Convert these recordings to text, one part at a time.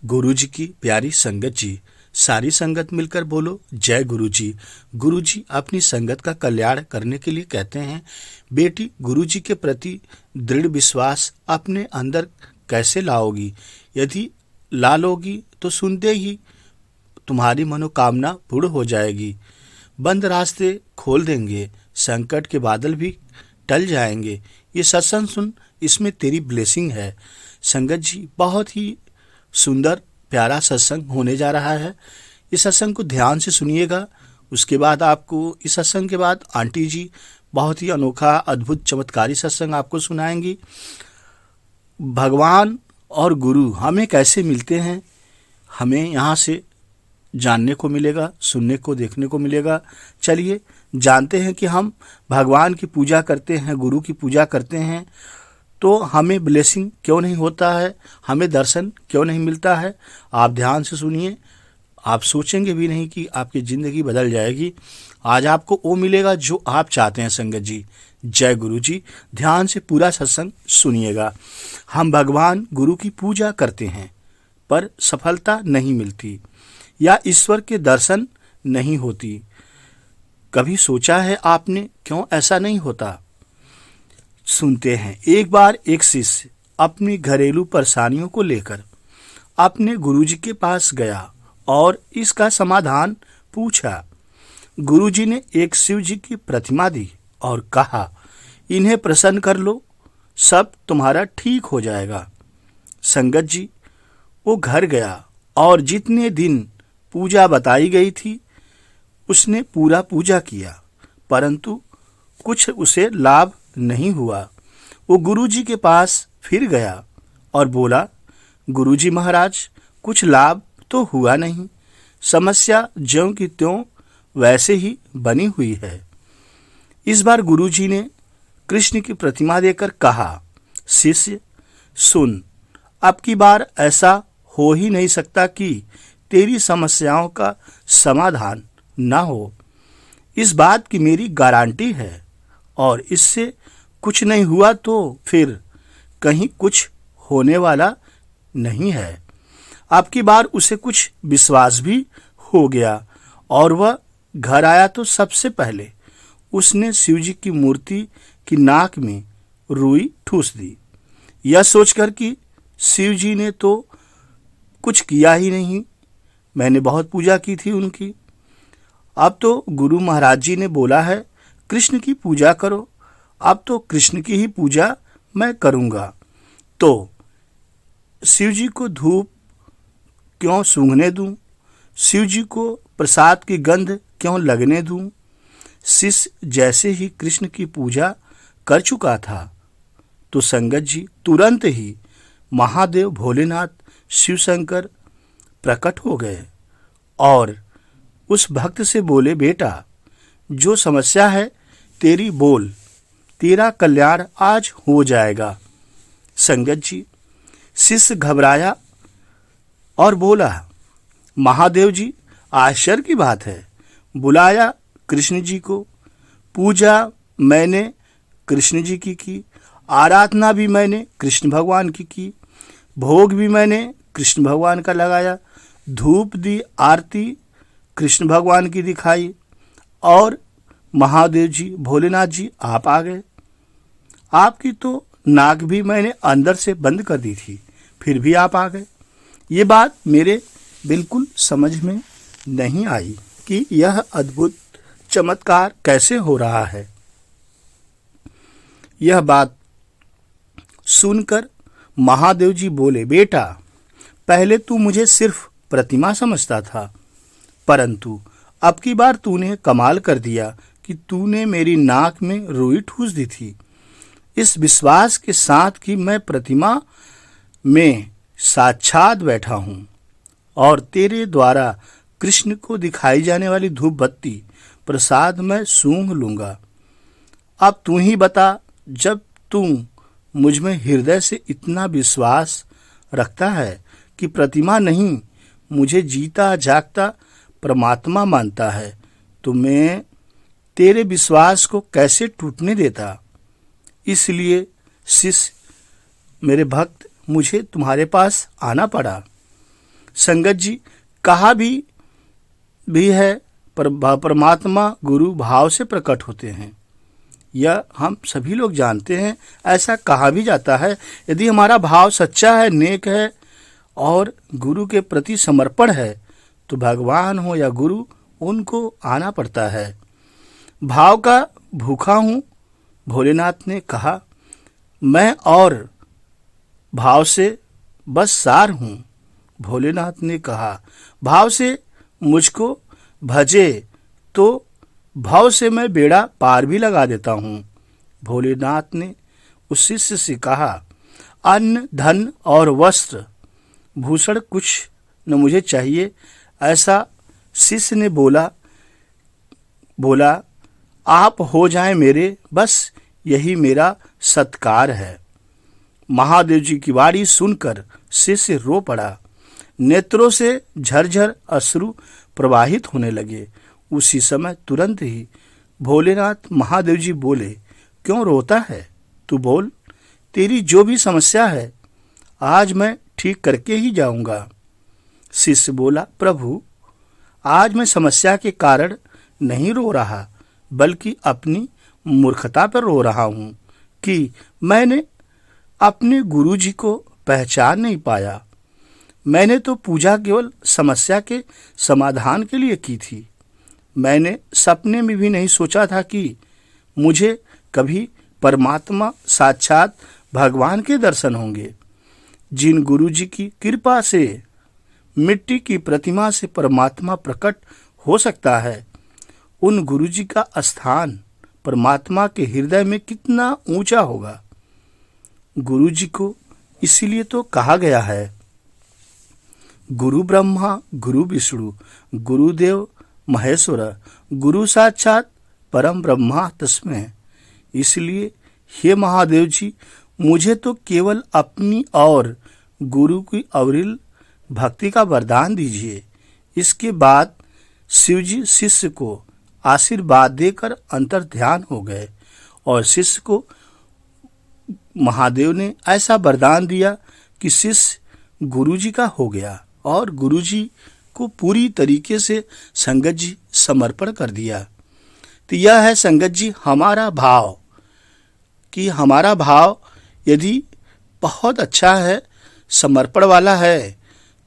गुरु जी की प्यारी संगत जी, सारी संगत मिलकर बोलो जय गुरु जी। गुरु जी अपनी संगत का कल्याण करने के लिए कहते हैं, बेटी गुरु जी के प्रति दृढ़ विश्वास अपने अंदर कैसे लाओगी? यदि ला लोगी तो सुनते ही तुम्हारी मनोकामना पूर्ण हो जाएगी। बंद रास्ते खोल देंगे, संकट के बादल भी टल जाएंगे। ये सत्संग सुन, इसमें तेरी ब्लेसिंग है। संगत जी, बहुत ही सुंदर प्यारा सत्संग होने जा रहा है। इस सत्संग को ध्यान से सुनिएगा। उसके बाद आपको इस सत्संग के बाद आंटी जी बहुत ही अनोखा अद्भुत चमत्कारी सत्संग आपको सुनाएंगी। भगवान और गुरु हमें कैसे मिलते हैं, हमें यहाँ से जानने को मिलेगा, सुनने को देखने को मिलेगा। चलिए जानते हैं कि हम भगवान की पूजा करते हैं, गुरु की पूजा करते हैं तो हमें ब्लेसिंग क्यों नहीं होता है, हमें दर्शन क्यों नहीं मिलता है। आप ध्यान से सुनिए, आप सोचेंगे भी नहीं कि आपकी ज़िंदगी बदल जाएगी। आज आपको वो मिलेगा जो आप चाहते हैं। संगत जी, जय गुरु जी। ध्यान से पूरा सत्संग सुनिएगा। हम भगवान गुरु की पूजा करते हैं पर सफलता नहीं मिलती या ईश्वर के दर्शन नहीं होती। कभी सोचा है आपने क्यों ऐसा नहीं होता? सुनते हैं। एक बार एक शिष्य अपनी घरेलू परेशानियों को लेकर अपने गुरुजी के पास गया और इसका समाधान पूछा। गुरुजी ने एक शिव जी की प्रतिमा दी और कहा, इन्हें प्रसन्न कर लो, सब तुम्हारा ठीक हो जाएगा। संगत जी, वो घर गया और जितने दिन पूजा बताई गई थी उसने पूरा पूजा किया, परंतु कुछ उसे लाभ नहीं हुआ। वो गुरुजी के पास फिर गया और बोला, गुरुजी महाराज, कुछ लाभ तो हुआ नहीं, समस्या ज्यों की त्यों वैसे ही बनी हुई है। इस बार गुरुजी ने कृष्ण की प्रतिमा देकर कहा, शिष्य सुन, अब की बार ऐसा हो ही नहीं सकता कि तेरी समस्याओं का समाधान ना हो। इस बात की मेरी गारंटी है और इससे कुछ नहीं हुआ तो फिर कहीं कुछ होने वाला नहीं है। अब की बार उसे कुछ विश्वास भी हो गया और वह घर आया तो सबसे पहले उसने शिवजी की मूर्ति की नाक में रुई ठूस दी, यह सोचकर कि शिवजी ने तो कुछ किया ही नहीं, मैंने बहुत पूजा की थी उनकी। अब तो गुरु महाराज जी ने बोला है कृष्ण की पूजा करो, अब तो कृष्ण की ही पूजा मैं करूँगा। तो शिव जी को धूप क्यों सूंघने दूं, शिव जी को प्रसाद की गंध क्यों लगने दूं। शिष्य जैसे ही कृष्ण की पूजा कर चुका था तो संगत जी तुरंत ही महादेव भोलेनाथ शिव शंकर प्रकट हो गए और उस भक्त से बोले, बेटा जो समस्या है तेरी बोल, तेरा कल्याण आज हो जाएगा। संगत जी, शिष्य घबराया और बोला, महादेव जी, आश्चर्य की बात है, बुलाया कृष्ण जी को, पूजा मैंने कृष्ण जी की, आराधना भी मैंने कृष्ण भगवान की, भोग भी मैंने कृष्ण भगवान का लगाया, धूप दी, आरती कृष्ण भगवान की दिखाई और महादेव जी भोलेनाथ जी आप आ गए। आपकी तो नाक भी मैंने अंदर से बंद कर दी थी, फिर भी आप आ गए। ये बात मेरे बिल्कुल समझ में नहीं आई कि यह अद्भुत चमत्कार कैसे हो रहा है। यह बात सुनकर महादेव जी बोले, बेटा पहले तू मुझे सिर्फ प्रतिमा समझता था, परंतु अब की बार तूने कमाल कर दिया कि तूने मेरी नाक में रुई ठूस दी थी, इस विश्वास के साथ कि मैं प्रतिमा में साक्षात बैठा हूँ और तेरे द्वारा कृष्ण को दिखाई जाने वाली धूप बत्ती प्रसाद मैं सूंघ लूँगा। अब तू ही बता, जब तू मुझ में हृदय से इतना विश्वास रखता है कि प्रतिमा नहीं मुझे जीता जागता परमात्मा मानता है, तो मैं तेरे विश्वास को कैसे टूटने देता। इसलिए शिष्य मेरे भक्त, मुझे तुम्हारे पास आना पड़ा। संगत जी, कहा भी है परमात्मा गुरु भाव से प्रकट होते हैं। यह हम सभी लोग जानते हैं, ऐसा कहा भी जाता है। यदि हमारा भाव सच्चा है, नेक है और गुरु के प्रति समर्पण है, तो भगवान हो या गुरु, उनको आना पड़ता है। भाव का भूखा हूँ, भोलेनाथ ने कहा। मैं और भाव से बस सार हूँ, भोलेनाथ ने कहा। भाव से मुझको भजे तो भाव से मैं बेड़ा पार भी लगा देता हूँ, भोलेनाथ ने उस शिष्य से कहा। अन्न, धन और वस्त्र भूषण कुछ न मुझे चाहिए, ऐसा शिष्य ने बोला आप हो जाएं मेरे, बस यही मेरा सत्कार है। महादेव जी की वाणी सुनकर शिष्य रो पड़ा। नेत्रों से झरझर अश्रु प्रवाहित होने लगे। उसी समय तुरंत ही भोलेनाथ महादेव जी बोले, क्यों रोता है? तू बोल, तेरी जो भी समस्या है आज मैं ठीक करके ही जाऊंगा। शिष्य बोला, प्रभु, आज मैं समस्या के कारण नहीं रो रहा, बल्कि अपनी मूर्खता पर रो रहा हूँ कि मैंने अपने गुरुजी को पहचान नहीं पाया। मैंने तो पूजा केवल समस्या के समाधान के लिए की थी। मैंने सपने में भी नहीं सोचा था कि मुझे कभी परमात्मा साक्षात भगवान के दर्शन होंगे। जिन गुरुजी की कृपा से मिट्टी की प्रतिमा से परमात्मा प्रकट हो सकता है, उन गुरुजी का स्थान परमात्मा के हृदय में कितना ऊंचा होगा। गुरुजी को इसीलिए तो कहा गया है, गुरु ब्रह्मा गुरु विष्णु गुरुदेव महेश्वर गुरु साक्षात परम ब्रह्मा तस्मै। इसलिए हे महादेव जी, मुझे तो केवल अपनी और गुरु की अविरल भक्ति का वरदान दीजिए। इसके बाद शिवजी शिष्य को आशीर्वाद देकर अंतर ध्यान हो गए और शिष्य को महादेव ने ऐसा वरदान दिया कि शिष्य गुरुजी का हो गया और गुरुजी को पूरी तरीके से संगत जी समर्पण कर दिया। तो यह है संगत जी हमारा भाव, कि हमारा भाव यदि बहुत अच्छा है, समर्पण वाला है,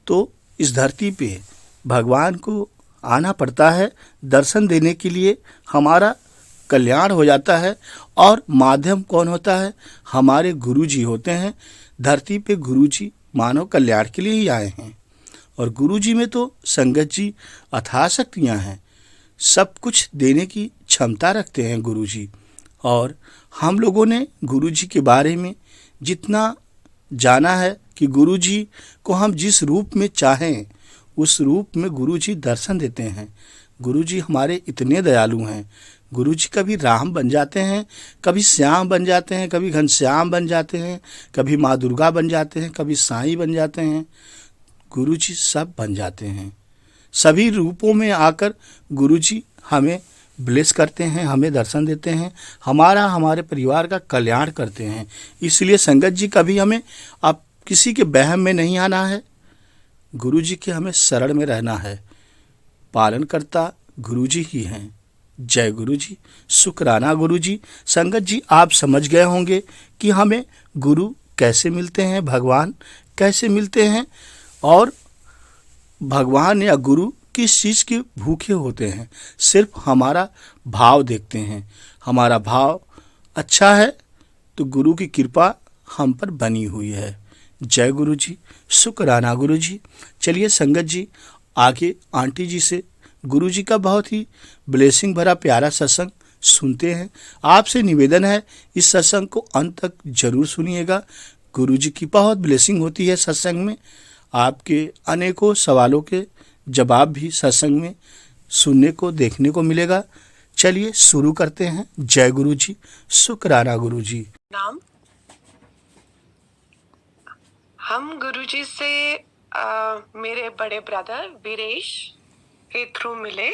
तो इस धरती पे भगवान को आना पड़ता है दर्शन देने के लिए। हमारा कल्याण हो जाता है। और माध्यम कौन होता है? हमारे गुरुजी होते हैं। धरती पे गुरुजी मानव कल्याण के लिए ही आए हैं और गुरुजी में तो संगत जी अथाह शक्तियाँ हैं, सब कुछ देने की क्षमता रखते हैं गुरुजी। और हम लोगों ने गुरुजी के बारे में जितना जाना है कि गुरुजी को हम जिस रूप में चाहें उस रूप में गुरुजी दर्शन देते हैं। गुरुजी हमारे इतने दयालु हैं। गुरुजी कभी राम बन जाते हैं, कभी श्याम बन जाते हैं, कभी घनश्याम बन जाते हैं, कभी माँ दुर्गा बन जाते हैं, कभी साईं बन जाते हैं। गुरुजी सब बन जाते हैं। सभी रूपों में आकर गुरुजी हमें ब्लेस करते हैं, हमें दर्शन देते हैं, हमारे परिवार का कल्याण करते हैं। इसलिए संगत जी कभी हमें अब किसी के वहम में नहीं आना है। गुरुजी के हमें शरण में रहना है। पालनकर्ता गुरुजी ही हैं। जय गुरुजी, शुक्राना गुरुजी। संगत जी आप समझ गए होंगे कि हमें गुरु कैसे मिलते हैं, भगवान कैसे मिलते हैं और भगवान या गुरु किस चीज़ के भूखे होते हैं। सिर्फ हमारा भाव देखते हैं। हमारा भाव अच्छा है तो गुरु की कृपा हम पर बनी हुई है। जय गुरु जी, शुक्राना गुरु जी। चलिए संगत जी आगे आंटी जी से गुरु जी का बहुत ही ब्लेसिंग भरा प्यारा सत्संग सुनते हैं। आपसे निवेदन है इस सत्संग को अंत तक जरूर सुनिएगा। गुरु जी की बहुत ब्लेसिंग होती है सत्संग में। आपके अनेकों सवालों के जवाब भी सत्संग में सुनने को देखने को मिलेगा। चलिए शुरू करते हैं। जय गुरु जी, शुक्राना गुरु जी। नाम हम गुरुजी से मेरे बड़े ब्रदर वीरेश के थ्रू मिले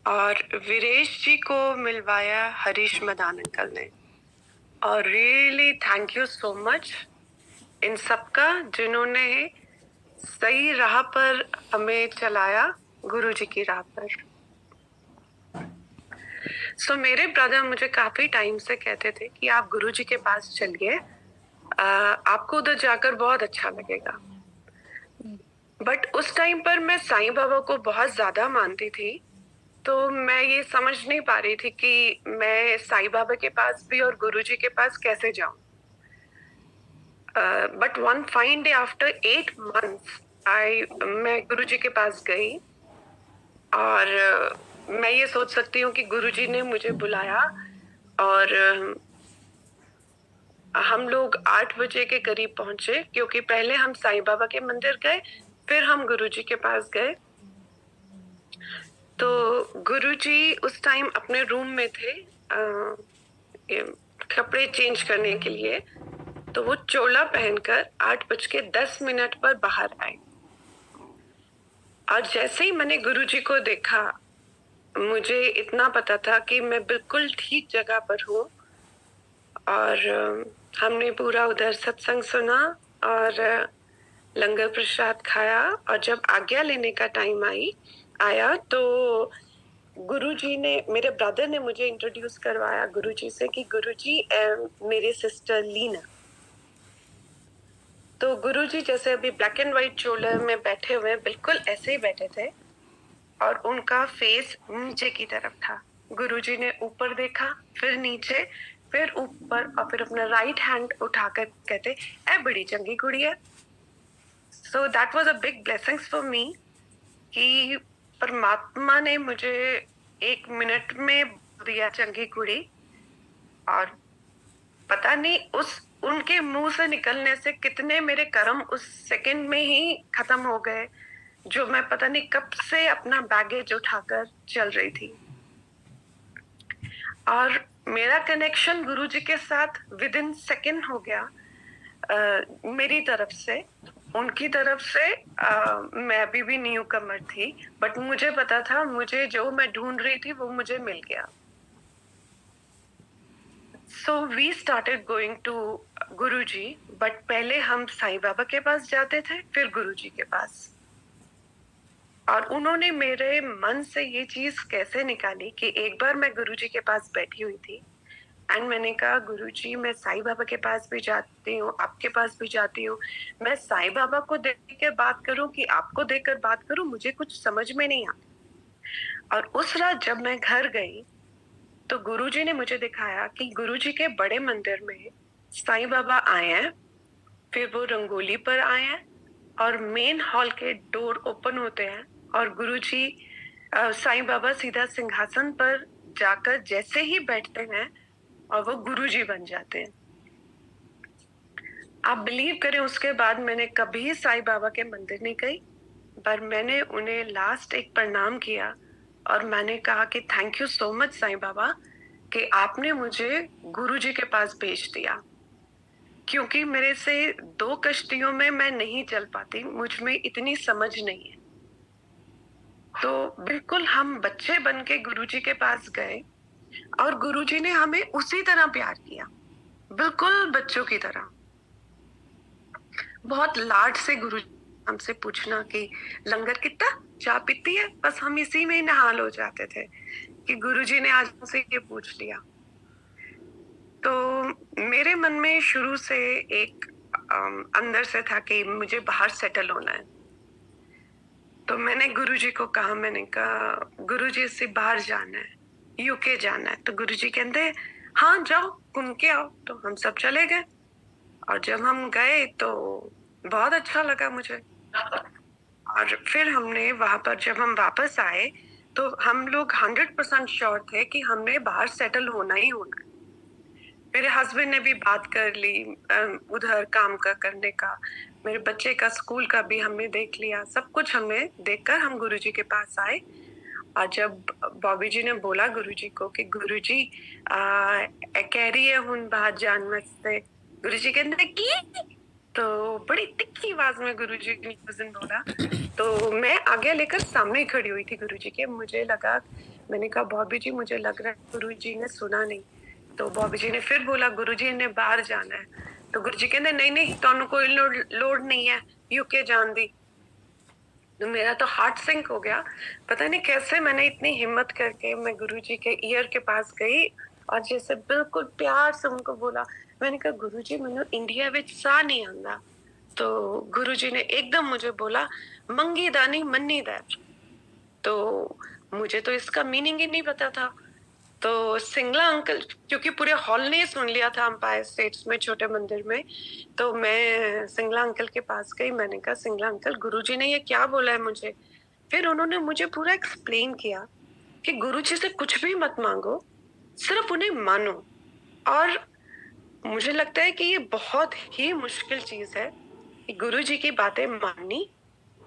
और वीरेश जी को मिलवाया हरीश मदान अंकल ने। और really thank you so much in सबका जिन्होंने सही राह पर हमें चलाया, गुरुजी की राह पर। सो मेरे ब्रदर मुझे काफी टाइम से कहते थे कि आप गुरुजी के पास चलिए, आपको उधर जाकर बहुत अच्छा लगेगा। बट उस टाइम पर मैं साईं बाबा को बहुत ज्यादा मानती थी, तो मैं ये समझ नहीं पा रही थी कि मैं साईं बाबा के पास भी और गुरुजी के पास कैसे जाऊं। But one fine day after 8 months मैं गुरुजी के पास गई, और मैं ये सोच सकती हूँ कि गुरुजी ने मुझे बुलाया, और हम लोग 8 बजे के करीब पहुंचे, क्योंकि पहले हम साईं बाबा के मंदिर गए, फिर हम गुरुजी के पास गए। तो गुरुजी उस टाइम अपने रूम में थे, कपड़े चेंज करने के लिए। तो वो चोला पहनकर 8:10 पर बाहर आए, और जैसे ही मैंने गुरुजी को देखा, मुझे इतना पता था कि मैं बिल्कुल ठीक जगह पर हूँ। और हमने पूरा उधर सत्संग सुना और लंगर प्रसाद खाया, और जब आज्ञा लेने का टाइम आया तो गुरुजी ने, मेरे ब्रदर ने मुझे इंट्रोड्यूस करवाया गुरुजी से कि गुरुजी मेरी सिस्टर लीना। तो गुरुजी जैसे अभी ब्लैक एंड व्हाइट चोले में बैठे हुए, बिल्कुल ऐसे ही बैठे थे, और उनका फेस नीचे की तरफ था। गुरुजी ने ऊपर देखा, फिर नीचे, फिर ऊपर, और फिर अपना राइट हैंड उठाकर कहते, ए बड़ी चंगी कुड़ी है। So that was a big blessings for me कि परमात्मा ने मुझे 1 मिनट में दिया चंगी कुड़ी। और पता नहीं उस उनके मुंह से निकलने से कितने मेरे कर्म उस सेकंड में ही खत्म हो गए, जो मैं पता नहीं कब से अपना बैगेज उठाकर चल रही थी। और मेरा कनेक्शन गुरुजी के साथ विद इन सेकेंड हो गया। मेरी तरफ से, उनकी तरफ से मैं अभी भी न्यू कमर थी, बट मुझे पता था मुझे जो मैं ढूंढ रही थी वो मुझे मिल गया। So we started going to Guruji, but पहले हम साईं बाबा के पास जाते थे, फिर गुरुजी के पास। और उन्होंने मेरे मन से ये चीज कैसे निकाली कि एक बार मैं गुरुजी के पास बैठी हुई थी, एंड मैंने कहा गुरुजी मैं साईं बाबा के पास भी जाती हूँ, आपके पास भी जाती हूँ, मैं साईं बाबा को देख कर बात करूं कि आपको देखकर बात करूं, मुझे कुछ समझ में नहीं आता। और उस रात जब मैं घर गई, तो गुरुजी ने मुझे दिखाया कि गुरुजी के बड़े मंदिर में साईं बाबा आए हैं, फिर वो रंगोली पर आए हैं, और मेन हॉल के डोर ओपन होते हैं, और गुरुजी साईं बाबा सीधा सिंहासन पर जाकर जैसे ही बैठते हैं, और वो गुरुजी बन जाते हैं। आप बिलीव करें, उसके बाद मैंने कभी साईं बाबा के मंदिर नहीं गई, पर मैंने उन्हें लास्ट एक प्रणाम किया, और मैंने कहा कि thank you so much Sai Baba कि आपने मुझे गुरुजी के पास भेज दिया, क्योंकि मेरे से 2 कश्तियों में मैं नहीं चल पाती, मुझ में इतनी समझ नहीं है। तो बिल्कुल हम बच्चे बन के गुरुजी के पास गए, और गुरुजी ने हमें उसी तरह प्यार किया, बिल्कुल बच्चों की तरह। बहुत लाड से गुरुजी हमसे पूछना कि लंगर कितना, चाय पीती है, बस हम इसी में ही नहाल हो जाते थे कि गुरुजी ने आज हमसे ये पूछ लिया। तो मेरे मन में शुरू से एक अंदर से था कि मुझे बाहर सेटल होना है। तो मैंने गुरुजी को कहा, मैंने कहा गुरुजी इससे बाहर जाना है, यूके जाना है। तो गुरुजी कहते हाँ जाओ घूम के आओ। तो हम सब चले गए, और जब हम गए तो बहुत अच्छा लगा मुझे। और फिर हमने वहां पर जब हम वापस आए, तो हम लोग 100% श्योर थे कि हमने बाहर सेटल होना ही होना है। मेरे हस्बैंड ने भी बात कर ली उधर काम का करने का, मेरे बच्चे का स्कूल का भी हमने देख लिया, सब कुछ हमने देखकर हम गुरुजी के पास आए। और जब बॉबी जी ने बोला गुरुजी को कि गुरुजी कह रही है हुन बाहर जान वास्ते, गुरुजी कहते की, तो बड़ी तिखी आवाज में गुरुजी ने उस दिन बोला। तो मैं आगे लेकर सामने ही खड़ी हुई थी गुरुजी के। मुझे लगा, मैंने कहा बॉबी जी मुझे लग रहा है गुरुजी ने सुना नहीं। तो बॉबी जी ने फिर बोला गुरुजी ने बाहर जाना है। तो गुरुजी कहते नहीं नहीं, ਤੁਹਾਨੂੰ कोई लोड नहीं है यूके जान दी। तो मेरा तो हार्ट सिंक हो गया। पता नहीं कैसे मैंने इतनी हिम्मत करके मैं गुरुजी के ईयर के पास गई और जैसे बिल्कुल प्यार से उनको बोला। मैंने कहा गुरुजी मैंने इंडिया विच सा नहीं आंदा। तो गुरुजी ने एकदम मुझे बोला मंगी दानी मन्नी दैट। तो मुझे तो इसका मीनिंग ही नहीं पता था। तो सिंगला अंकल, क्योंकि पूरे हॉल ने सुन लिया था अंपायर स्टेट्स में छोटे मंदिर में, तो मैं सिंगला अंकल के पास गई। मैंने कहा सिंगला अंकल गुरुजी ने ये क्या बोला है मुझे। फिर उन्होंने मुझे पूरा एक्सप्लेन किया कि गुरुजी से कुछ भी मत मांगो, सिर्फ उन्हें मानो। और मुझे लगता है कि ये बहुत ही मुश्किल चीज है कि गुरुजी की बातें माननी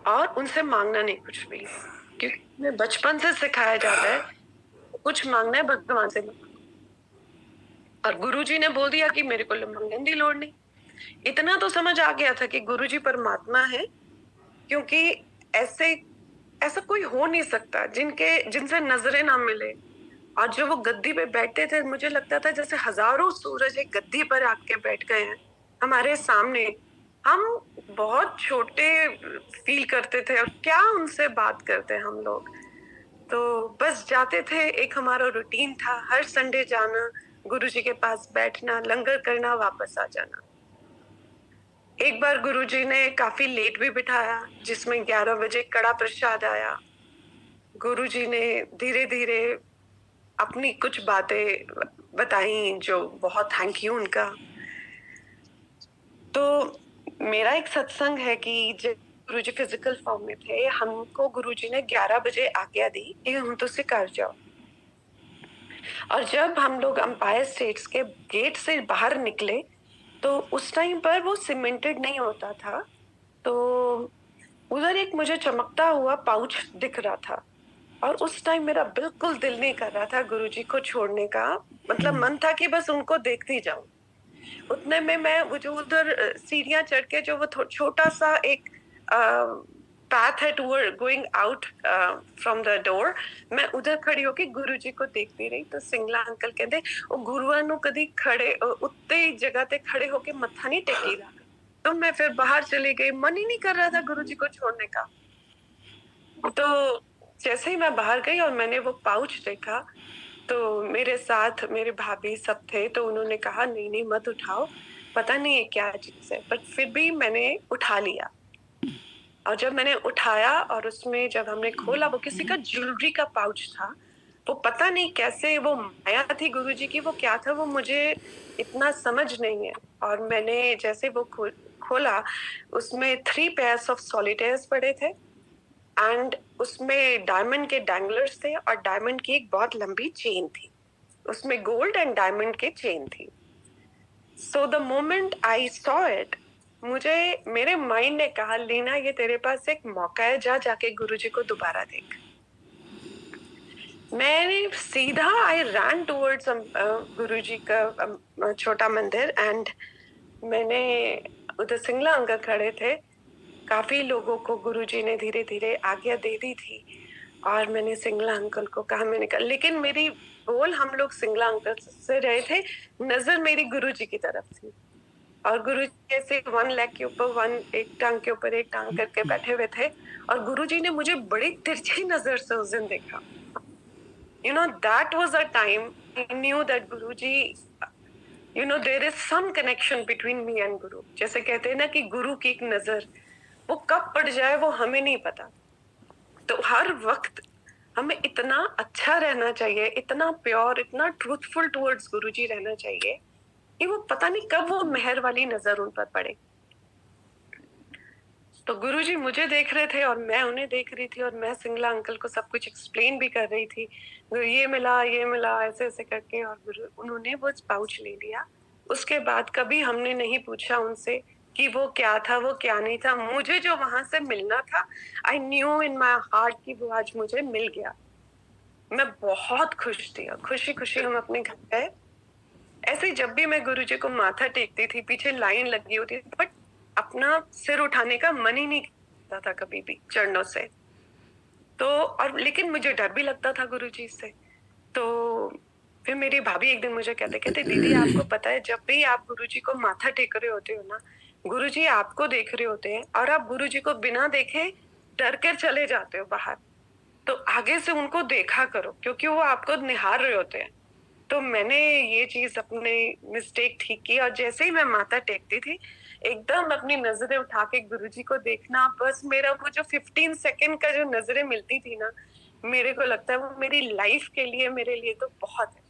और उनसे मांगना नहीं कुछ भी, क्योंकि हमें बचपन से सिखाया जाता है कुछ मांगना है भगवान से मांगो। और गुरुजी ने बोल दिया कि मेरे को मांगने की लोड़ नहीं। इतना तो समझ आ गया था कि गुरुजी परमात्मा है, क्योंकि ऐसे ऐसा कोई हो नहीं सकता जिनसे नजरें ना मिले। और जो वो गद्दी पे बैठते थे, मुझे लगता था जैसे हजारों सूरज एक गद्दी पर आके बैठ गए हैं हमारे सामने। हम बहुत छोटे फील करते थे और क्या उनसे बात करते हम लोग। तो बस जाते थे, एक हमारा रूटीन था हर संडे जाना, गुरुजी के पास बैठना, लंगर करना, वापस आ जाना। एक बार गुरुजी ने काफी लेट भी बिठाया, जिसमें 11 बजे कड़ा प्रसाद आया। गुरुजी ने धीरे धीरे अपनी कुछ बातें बताई, जो बहुत थैंक यू उनका। तो मेरा एक सत्संग है कि जब गुरुजी फिजिकल फॉर्म में थे, हमको गुरुजी ने 11 बजे आज्ञा दी कि हम तो से कर जाओ। और जब हम लोग अंपायर स्टेट्स के गेट से बाहर निकले, तो उस टाइम पर वो सीमेंटेड नहीं होता था। तो उधर एक मुझे चमकता हुआ पाउच दिख रहा था, और उस टाइम मेरा बिल्कुल दिल नहीं कर रहा था गुरुजी को छोड़ने का। मतलब मन था कि बस उनको देखती जाऊं। उतने में मैं वो जो उधर सीढ़ियां चढ़ के जो वो छोटा सा एक पाथ है toward going out from the door, मैं उधर खड़ी होके गुरुजी को देखती रही। तो सिंगला अंकल कहते ਉਹ ਗੁਰੂਆਂ ਨੂੰ ਕਦੀ खड़े उत्ते ही जगह ते खड़े होके मत्था नहीं टेकीदा। तो मैं फिर बाहर चली गई, मन ही नहीं कर रहा था गुरुजी को छोड़ने का। तो जैसे ही मैं बाहर गई और मैंने वो पाउच देखा, तो मेरे साथ मेरे भाभी सब थे, तो उन्होंने कहा नहीं नहीं मत उठाओ, पता नहीं ये क्या चीज है। बट फिर भी मैंने उठा लिया। और जब मैंने उठाया और उसमें जब हमने खोला, वो किसी का ज्वेलरी का पाउच था। वो पता नहीं कैसे वो माया थी गुरुजी की, वो क्या था वो मुझे इतना समझ नहीं है। और मैंने जैसे वो खोला, उसमें 3 पेयर्स ऑफ सॉलिटेयर्स पड़े थे, एंड उसमें डायमंड के डैंगलर्स थे, और डायमंड की एक बहुत लंबी चेन थी। उसमें गोल्ड एंड डायमंड के चेन थी। So the moment I saw it, मुझे मेरे माइंड ने कहा लीना ये तेरे पास एक मौका है, जा जाके गुरुजी को दोबारा देख। मैंने सीधा आई रैन टूवर्ड्स गुरुजी का छोटा मंदिर, एंड मैंने उधर सिंगला अंकल खड़े थे। काफी लोगों को गुरुजी ने धीरे धीरे आज्ञा दे दी थी, और मैंने सिंगला अंकल को कहा, मैंने कहा, लेकिन मेरी बोल हम लोग सिंगला अंकल से रहे थे, नजर मेरी गुरुजी की तरफ थी। और गुरु जी ऐसे 1 लेग के ऊपर 1, एक टांग के ऊपर एक टांग करके बैठे हुए थे, और गुरुजी ने मुझे बड़ी तिरछी नजर से उस दिन देखा। You know, that was a time I knew that Guruji, you know, there is some connection between me and Guru. जैसे कहते हैं ना कि गुरु की एक नजर वो कब पड़ जाए वो हमें नहीं पता। तो हर वक्त हमें इतना अच्छा रहना चाहिए, इतना प्योर, इतना ट्रूथफुल टुवर्ड्स गुरुजी रहना चाहिए कि वो पता नहीं कब वो मेहर वाली नजर उन पर पड़े। तो गुरुजी मुझे देख रहे थे और मैं उन्हें देख रही थी, और मैं सिंगला अंकल को सब कुछ एक्सप्लेन भी कर रही थी, ये मिला ऐसे ऐसे करके। और गुरु उन्होंने वो पाउच ले लिया। उसके बाद कभी हमने नहीं पूछा उनसे कि वो क्या था वो क्या नहीं था। मुझे जो वहां से मिलना था, I new in my heart कि वो आज मुझे मिल गया। मैं बहुत खुश थी, और खुशी खुशी हम अपने घर गए। ऐसे ही जब भी मैं गुरुजी को माथा टेकती थी, पीछे लाइन लगी होती थी, बट अपना सिर उठाने का मन ही नहीं करता था कभी भी चरणों से। तो और लेकिन मुझे डर भी लगता था गुरुजी से। तो फिर मेरी भाभी एक दिन मुझे कहते दीदी आपको पता है, जब भी आप गुरुजी को माथा टेक रहे होते हो ना, गुरुजी आपको देख रहे होते हैं, और आप गुरुजी को बिना देखे डर कर चले जाते हो बाहर, तो आगे से उनको देखा करो क्योंकि वो आपको निहार रहे होते हैं। तो मैंने ये चीज अपने मिस्टेक ठीक की, और जैसे ही मैं माथा टेकती थी एकदम अपनी नजरें उठा के गुरुजी को देखना, बस मेरा वो जो 15 सेकंड का जो नजरें मिलती थी ना, मेरे को लगता है वो मेरी लाइफ के लिए, मेरे लिए तो बहुत है।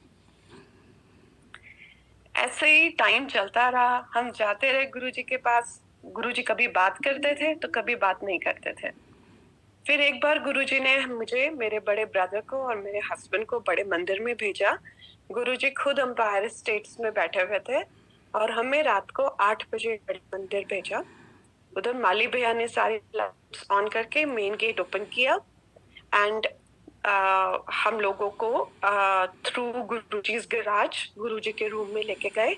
ऐसे ही टाइम चलता रहा, हम जाते रहे गुरुजी के पास। गुरुजी कभी बात करते थे तो कभी बात नहीं करते थे। फिर एक बार गुरुजी ने मुझे, मेरे बड़े ब्रदर को और मेरे हस्बैंड को बड़े मंदिर में भेजा। गुरुजी खुद एम्पायर स्टेट्स में बैठे हुए थे और हमें रात को 8 बजे बड़े मंदिर भेजा। उधर माली भैया ने सारे लाइट्स ऑन करके मेन गेट ओपन किया एंड हम लोगों को थ्रू गुरुजी's गैराज गुरुजी के रूम में लेके गए।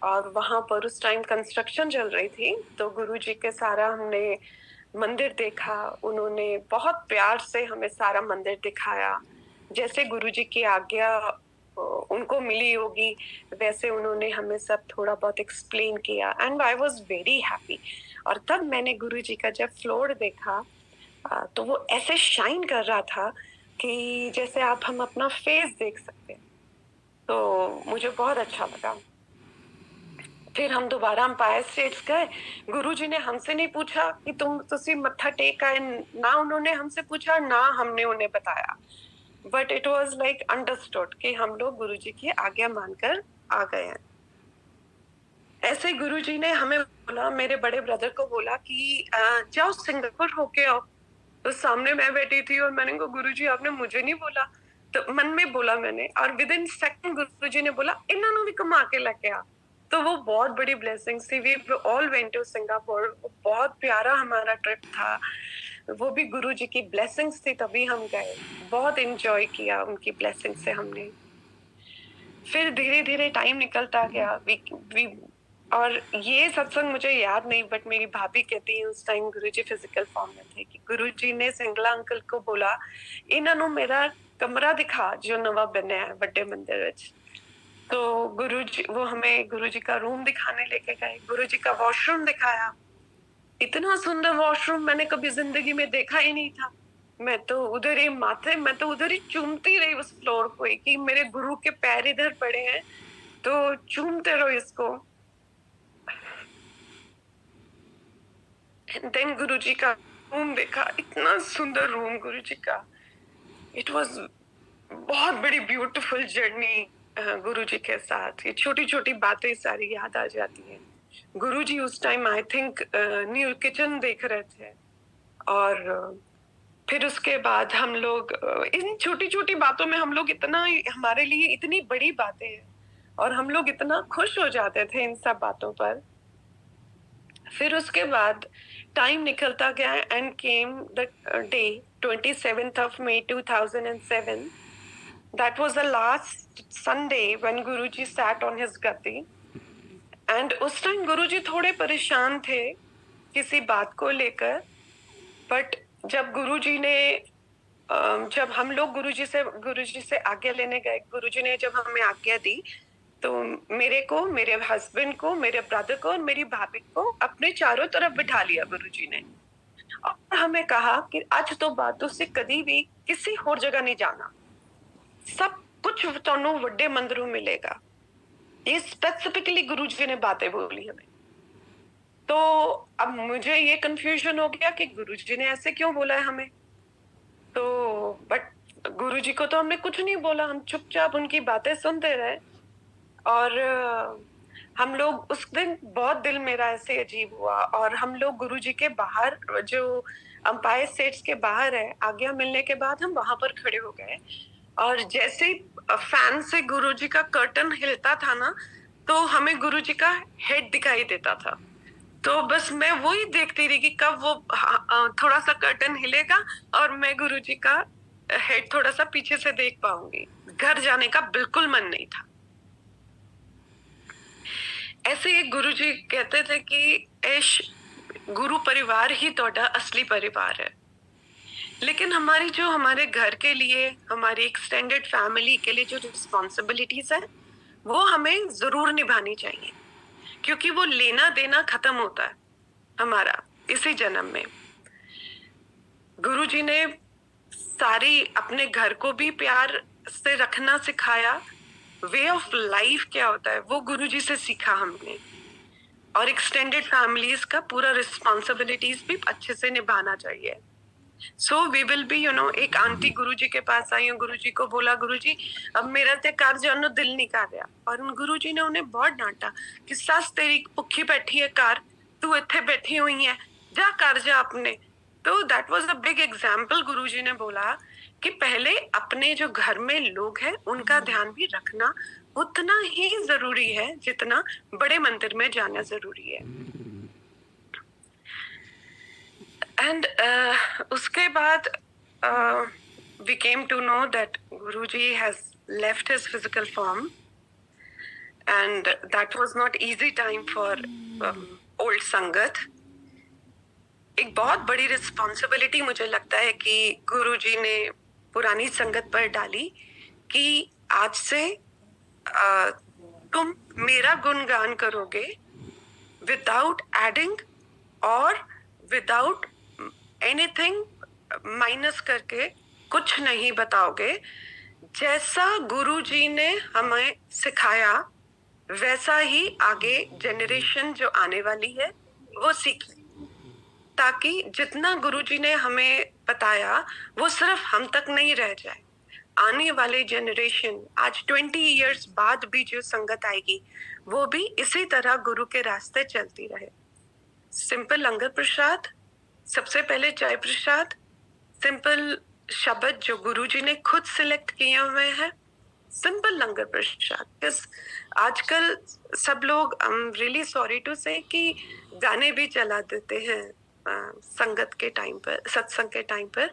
और वहां पर उस टाइम कंस्ट्रक्शन चल रही थी, तो गुरुजी के सारा हमने मंदिर देखा। उन्होंने बहुत प्यार से हमें सारा मंदिर दिखाया, जैसे गुरुजी की आज्ञा उनको मिली होगी वैसे उन्होंने हमें सब थोड़ा बहुत एक्सप्लेन किया and I was very happy. और तब मैंने गुरुजी का जब फ्लोर देखा तो वो ऐसे शाइन कर रहा था कि जैसे आप हम अपना फेस देख सकते हैं, तो मुझे बहुत अच्छा लगा। फिर हम दोबारा एम्पायर स्टेट्स गए। गुरुजी ने हमसे नहीं पूछा कि तुसी मत्था टेक आए, ना उन्होंने हमसे पूछा ना हमने उन्हें बताया, but it was like understood कि हम लोग गुरुजी की आज्ञा मानकर आ गए हैं। ऐसे गुरुजी ने हमें बोला, मेरे बड़े ब्रदर को बोला कि जाओ सिंगापुर होके आओ। तो सामने मैं बैठी थी और मैंने कहा गुरुजी आपने मुझे नहीं बोला, तो मन में बोला मैंने, और विद इन सेकंड गुरुजी ने बोला इन्होंने भी कमा के लेके आ। तो वो बहुत बड़ी ब्लेसिंग थी। We all went to Singapore, बहुत प्यारा हमारा ट्रिप था, वो भी गुरुजी की ब्लेसिंग्स थी तभी हम गए। बहुत एंजॉय किया उनकी ब्लेसिंग से हमने। फिर धीरे धीरे टाइम निकलता गया। वी और ये सत्संग मुझे याद नहीं, बट मेरी भाभी कहती है उस टाइम गुरुजी फिजिकल फॉर्म में थे कि गुरुजी ने सिंगला अंकल को बोला इन्होंने मेरा कमरा दिखा जो नवा बनया है बड़े मंदिर विच। तो गुरुजी वो हमें गुरुजी का रूम दिखाने लेके गए, गुरुजी का वॉशरूम दिखाया। इतना सुंदर वॉशरूम मैंने कभी जिंदगी में देखा ही नहीं था। मैं तो उधर ही चूमती रही उस फ्लोर को ही कि मेरे गुरु के पैर इधर पड़े हैं तो चूमते रहो इसको। देन गुरुजी का रूम देखा, इतना सुंदर रूम गुरुजी का। इट वाज बहुत बड़ी ब्यूटीफुल जर्नी गुरुजी के साथ। ये छोटी छोटी बातें सारी याद आ जाती हैं। गुरुजी उस time I think new kitchen देख रहे थे, और फिर उसके बाद हम लोग इन छोटी छोटी बातों में हम लोग इतना, हमारे लिए इतनी बड़ी बातें हैं और हम लोग इतना खुश हो जाते थे इन सब बातों पर। फिर उसके बाद टाइम निकलता गया and came the day 27th of May 2007. That was the last Sunday when Guruji sat on his gati. And उस टाइम गुरुजी थोड़े परेशान थे किसी बात को लेकर, बट जब गुरुजी ने जब हम लोग गुरुजी से आज्ञा लेने गए, गुरुजी ने जब हमें आज्ञा दी तो मेरे को, मेरे हस्बैंड को, मेरे ब्रदर को और मेरी भाभी को अपने चारों तरफ बिठा लिया गुरुजी ने, और हमें कहा कि आज तो बाद तुसी कभी भी किसी होर जगह नहीं जाना, सब कुछ तुहानू वड्डे मंदिरों मिलेगा। ये स्पेसिफिकली गुरुजी ने बातें बोली हमें। तो अब मुझे ये कंफ्यूजन हो गया कि गुरुजी ने ऐसे क्यों बोला है हमें। तो बट गुरुजी को तो हमने कुछ नहीं बोला, हम चुपचाप उनकी बातें सुनते रहे। और हम लोग उस दिन बहुत दिल मेरा ऐसे अजीब हुआ, और हम लोग गुरुजी के बाहर जो एम्पायर स्टेट्स के बाहर है, आज्ञा मिलने के बाद हम वहां पर खड़े हो गए, और जैसे फैन से गुरुजी का कर्टन हिलता था ना, तो हमें गुरुजी का हेड दिखाई देता था। तो बस मैं वही देखती रही कि कब वो थोड़ा सा कर्टन हिलेगा और मैं गुरुजी का हेड थोड़ा सा पीछे से देख पाऊंगी। घर जाने का बिल्कुल मन नहीं था। ऐसे ही गुरुजी कहते थे कि ऐश गुरु परिवार ही तोड़ा असली परिवार है। लेकिन हमारी जो हमारे घर के लिए, हमारी एक्सटेंडेड फैमिली के लिए जो रिस्पॉन्सिबिलिटीज है वो हमें जरूर निभानी चाहिए, क्योंकि वो लेना देना खत्म होता है हमारा इसी जन्म में। गुरुजी ने सारी अपने घर को भी प्यार से रखना सिखाया। वे ऑफ लाइफ क्या होता है वो गुरुजी से सीखा हमने, और एक्सटेंडेड फैमिलीज का पूरा रिस्पॉन्सिबिलिटीज भी अच्छे से निभाना चाहिए। सो वी विल बी एक आंटी गुरुजी के पास आई और गुरुजी को बोला, गुरुजी अब मेरा ते घर जानो दिल नहीं कर रहा, और गुरुजी ने उन्हें बहुत डांटा कि सस तेरी भुखी बैठी है घर, तू इत्थे बैठी हुई है, जा कर जा अपने। तो that was a big example. Guruji ने बोला कि पहले अपने जो घर में लोग हैं उनका ध्यान भी रखना उतना ही जरूरी है जितना बड़े मंदिर में जाना जरूरी है। एंड उसके बाद we came to know that Guruji has left his physical form, and that was not easy time for old संगत। एक बहुत बड़ी रिस्पॉन्सिबिलिटी मुझे लगता है कि गुरुजी ने पुरानी संगत पर डाली कि आज से तुम मेरा गुणगान करोगे विदाउट एडिंग और विदाउट एनीथिंग माइनस करके कुछ नहीं बताओगे। जैसा गुरुजी ने हमें सिखाया वैसा ही आगे जनरेशन जो आने वाली है वो सीखे, ताकि जितना गुरुजी ने हमें बताया वो सिर्फ हम तक नहीं रह जाए। आने वाले जनरेशन आज 20 इयर्स बाद भी जो संगत आएगी वो भी इसी तरह गुरु के रास्ते चलती रहे। सिंपल लंगर प्रसाद, सबसे पहले चाय प्रसाद, सिंपल शब्द जो गुरुजी ने खुद सिलेक्ट किए हुए हैं, सिंपल लंगर प्रसाद। आजकल सब लोग रियली सॉरी टू से कि गाने भी चला देते हैं संगत के टाइम पर, सत्संग के टाइम पर।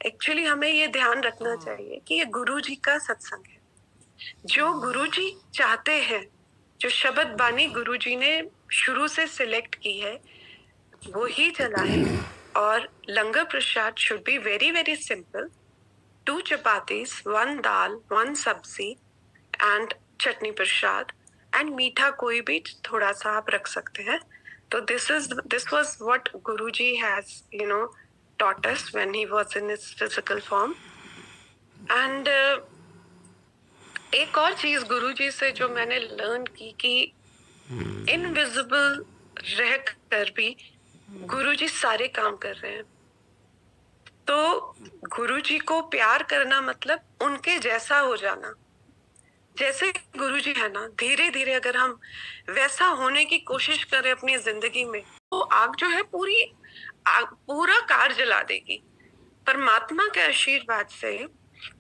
एक्चुअली हमें ये ध्यान रखना चाहिए कि ये गुरुजी का सत्संग है। जो गुरुजी चाहते हैं, जो शब्द बानी गुरुजी ने शुरू से सिलेक्ट की है वो ही चला है। और langar prasad should be very very simple, 2 chapatis, 1 dal, 1 sabzi and chutney Prasad, and मीठा कोई भी थोड़ा सा आप रख सकते हैं। तो this was what Guruji has taught us when he was in his physical form. And एक और चीज गुरुजी से जो मैंने लर्न की कि इनविजिबल रह कर भी गुरुजी सारे काम कर रहे हैं। तो गुरुजी को प्यार करना मतलब उनके जैसा हो जाना। जैसे गुरुजी है ना, धीरे धीरे अगर हम वैसा होने की कोशिश करें अपनी जिंदगी में तो आग जो है पूरा कार जला देगी। परमात्मा के आशीर्वाद से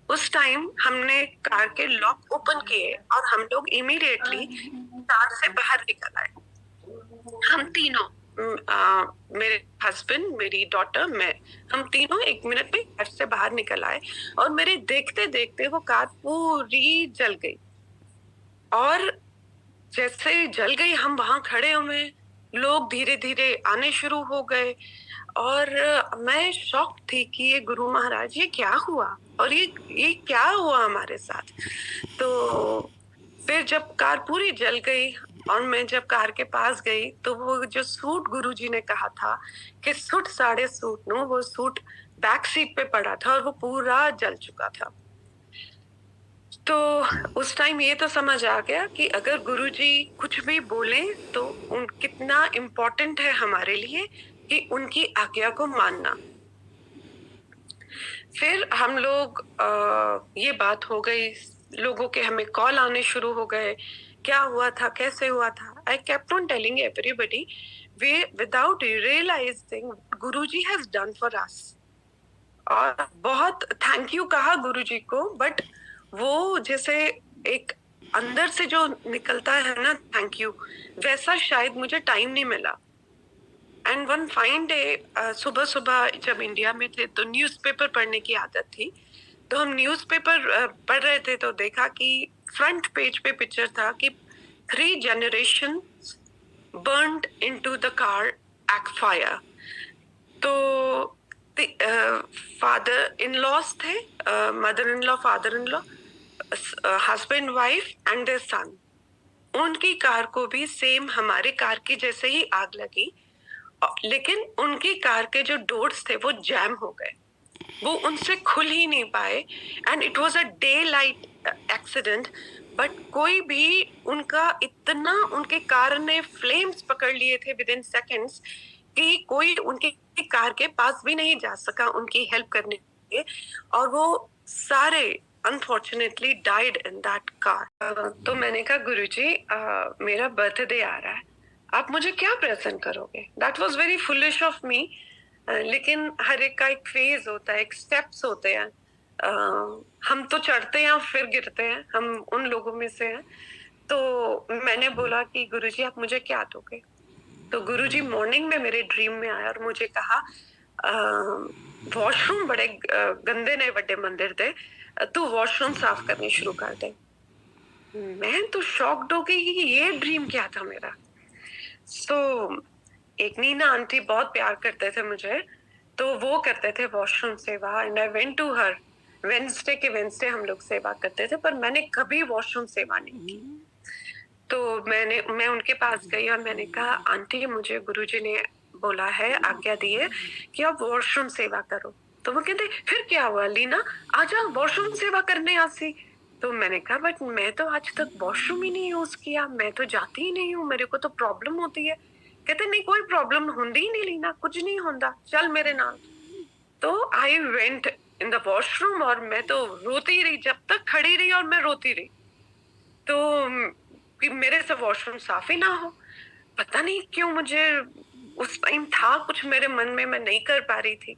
उस टाइम हमने कार के लॉक ओपन किए और हम लोग इमीडिएटली कार से बाहर निकल आए। हम तीनों, मेरे हस्बैंड, मेरी डॉटर, मैं, हम तीनों 1 मिनट में घर से बाहर निकल आए और मेरे देखते देखते वो कार पूरी जल गई। और जैसे जल गई हम वहां खड़े हुए, लोग धीरे धीरे आने शुरू हो गए और मैं शॉक थी कि ये गुरु महाराज ये क्या हुआ और ये क्या हुआ हमारे साथ। तो फिर जब कार पूरी जल गई और मैं जब कार के पास गई तो वो जो सूट गुरुजी ने कहा था कि सूट साढ़े सूट नो, वो सूट बैक सीट पे पड़ा था और वो पूरा जल चुका था। तो उस टाइम ये तो समझ आ गया कि अगर गुरुजी कुछ भी बोले तो कितना इम्पोर्टेंट है हमारे लिए कि उनकी आज्ञा को मानना। फिर हम लोग ये बात हो गई, लोगों के हमें कॉल आने शुरू हो गए, क्या हुआ था, कैसे हुआ था। I kept on telling everybody way without realising Guruji has done for us. और बहुत थैंक यू कहा गुरुजी को, बट वो जैसे एक अंदर से जो निकलता है ना थैंक यू, वैसा शायद मुझे टाइम नहीं मिला। एंड वन फाइन डे सुबह सुबह जब इंडिया में थे तो न्यूज़पेपर पढ़ने की आदत थी, तो हम न्यूज़पेपर पढ़ रहे थे तो देखा कि फ्रंट पेज पे पिक्चर था कि 3 generations burned into the car at fire। तो फादर इन लॉस थे, mother in law, father in law, husband wife and their son. उनकी कार को भी सेम हमारे कार की जैसे ही आग लगी, लेकिन उनकी कार के जो डोर्स थे वो जैम हो गए। वो उनसे खुल ही नहीं पाए and it was a day light accident, but कोई भी उनका इतना, उनके कार ने फ्लेम्स पकड़ लिए थे विद इन सेकेंड्स कि कोई उनकी कार के पास भी नहीं जा सका उनकी हेल्प करने के लिए, और वो सारे unfortunately died in that car. तो मैंने कहा गुरुजी, मेरा बर्थडे आ रहा है, आप मुझे क्या प्रेजेंट करोगे? That was very foolish of me, लेकिन हर एक का एक फेज होता है, एक स्टेप्स होते हैं। हम तो चढ़ते हैं फिर गिरते हैं, हम उन लोगों में से हैं। तो मैंने बोला कि गुरुजी आप मुझे क्या दोगे? तो गुरुजी मॉर्निंग में मेरे ड्रीम में आया और मुझे कहा, वॉशरूम बड़े गंदे ने बड़े मंदिर थे, तू वॉशरूम साफ करनी शुरू कर दे। मैं तो शॉक्ड हो गई कि ये ड्रीम क्या था मेरा। सो एक नीना आंटी बहुत प्यार करते थे मुझे, तो वो करते थे वॉशरूम सेवा and I went to her. Wednesday के वेंसडे हम लोग सेवा करते थे, पर मैंने कभी वॉशरूम सेवा नहीं की। तो मैं उनके पास गई और मैंने कहा, आंटी मुझे गुरुजी ने बोला है, आज्ञा दी है कि आप वॉशरूम सेवा करो। तो वो कहते फिर क्या हुआ लीना, आजा वॉशरूम सेवा करने आसी। तो मैंने कहा बट मैं तो आज तक वॉशरूम ही नहीं यूज किया, मैं तो जाती ही नहीं हूँ, मेरे को तो प्रॉब्लम होती है। कहते नहीं कोई प्रॉब्लम होंदी ही नहीं लीना, कुछ नहीं होंदा, चल मेरे नाल। तो I went in the washroom और मैं तो रोती रही, जब तक खड़ी रही और मैं रोती रही। तो कि मेरे से वॉशरूम साफ ही ना हो। पता नहीं क्यों मुझे उस टाइम था कुछ मेरे मन में, मैं नहीं कर पा रही थी।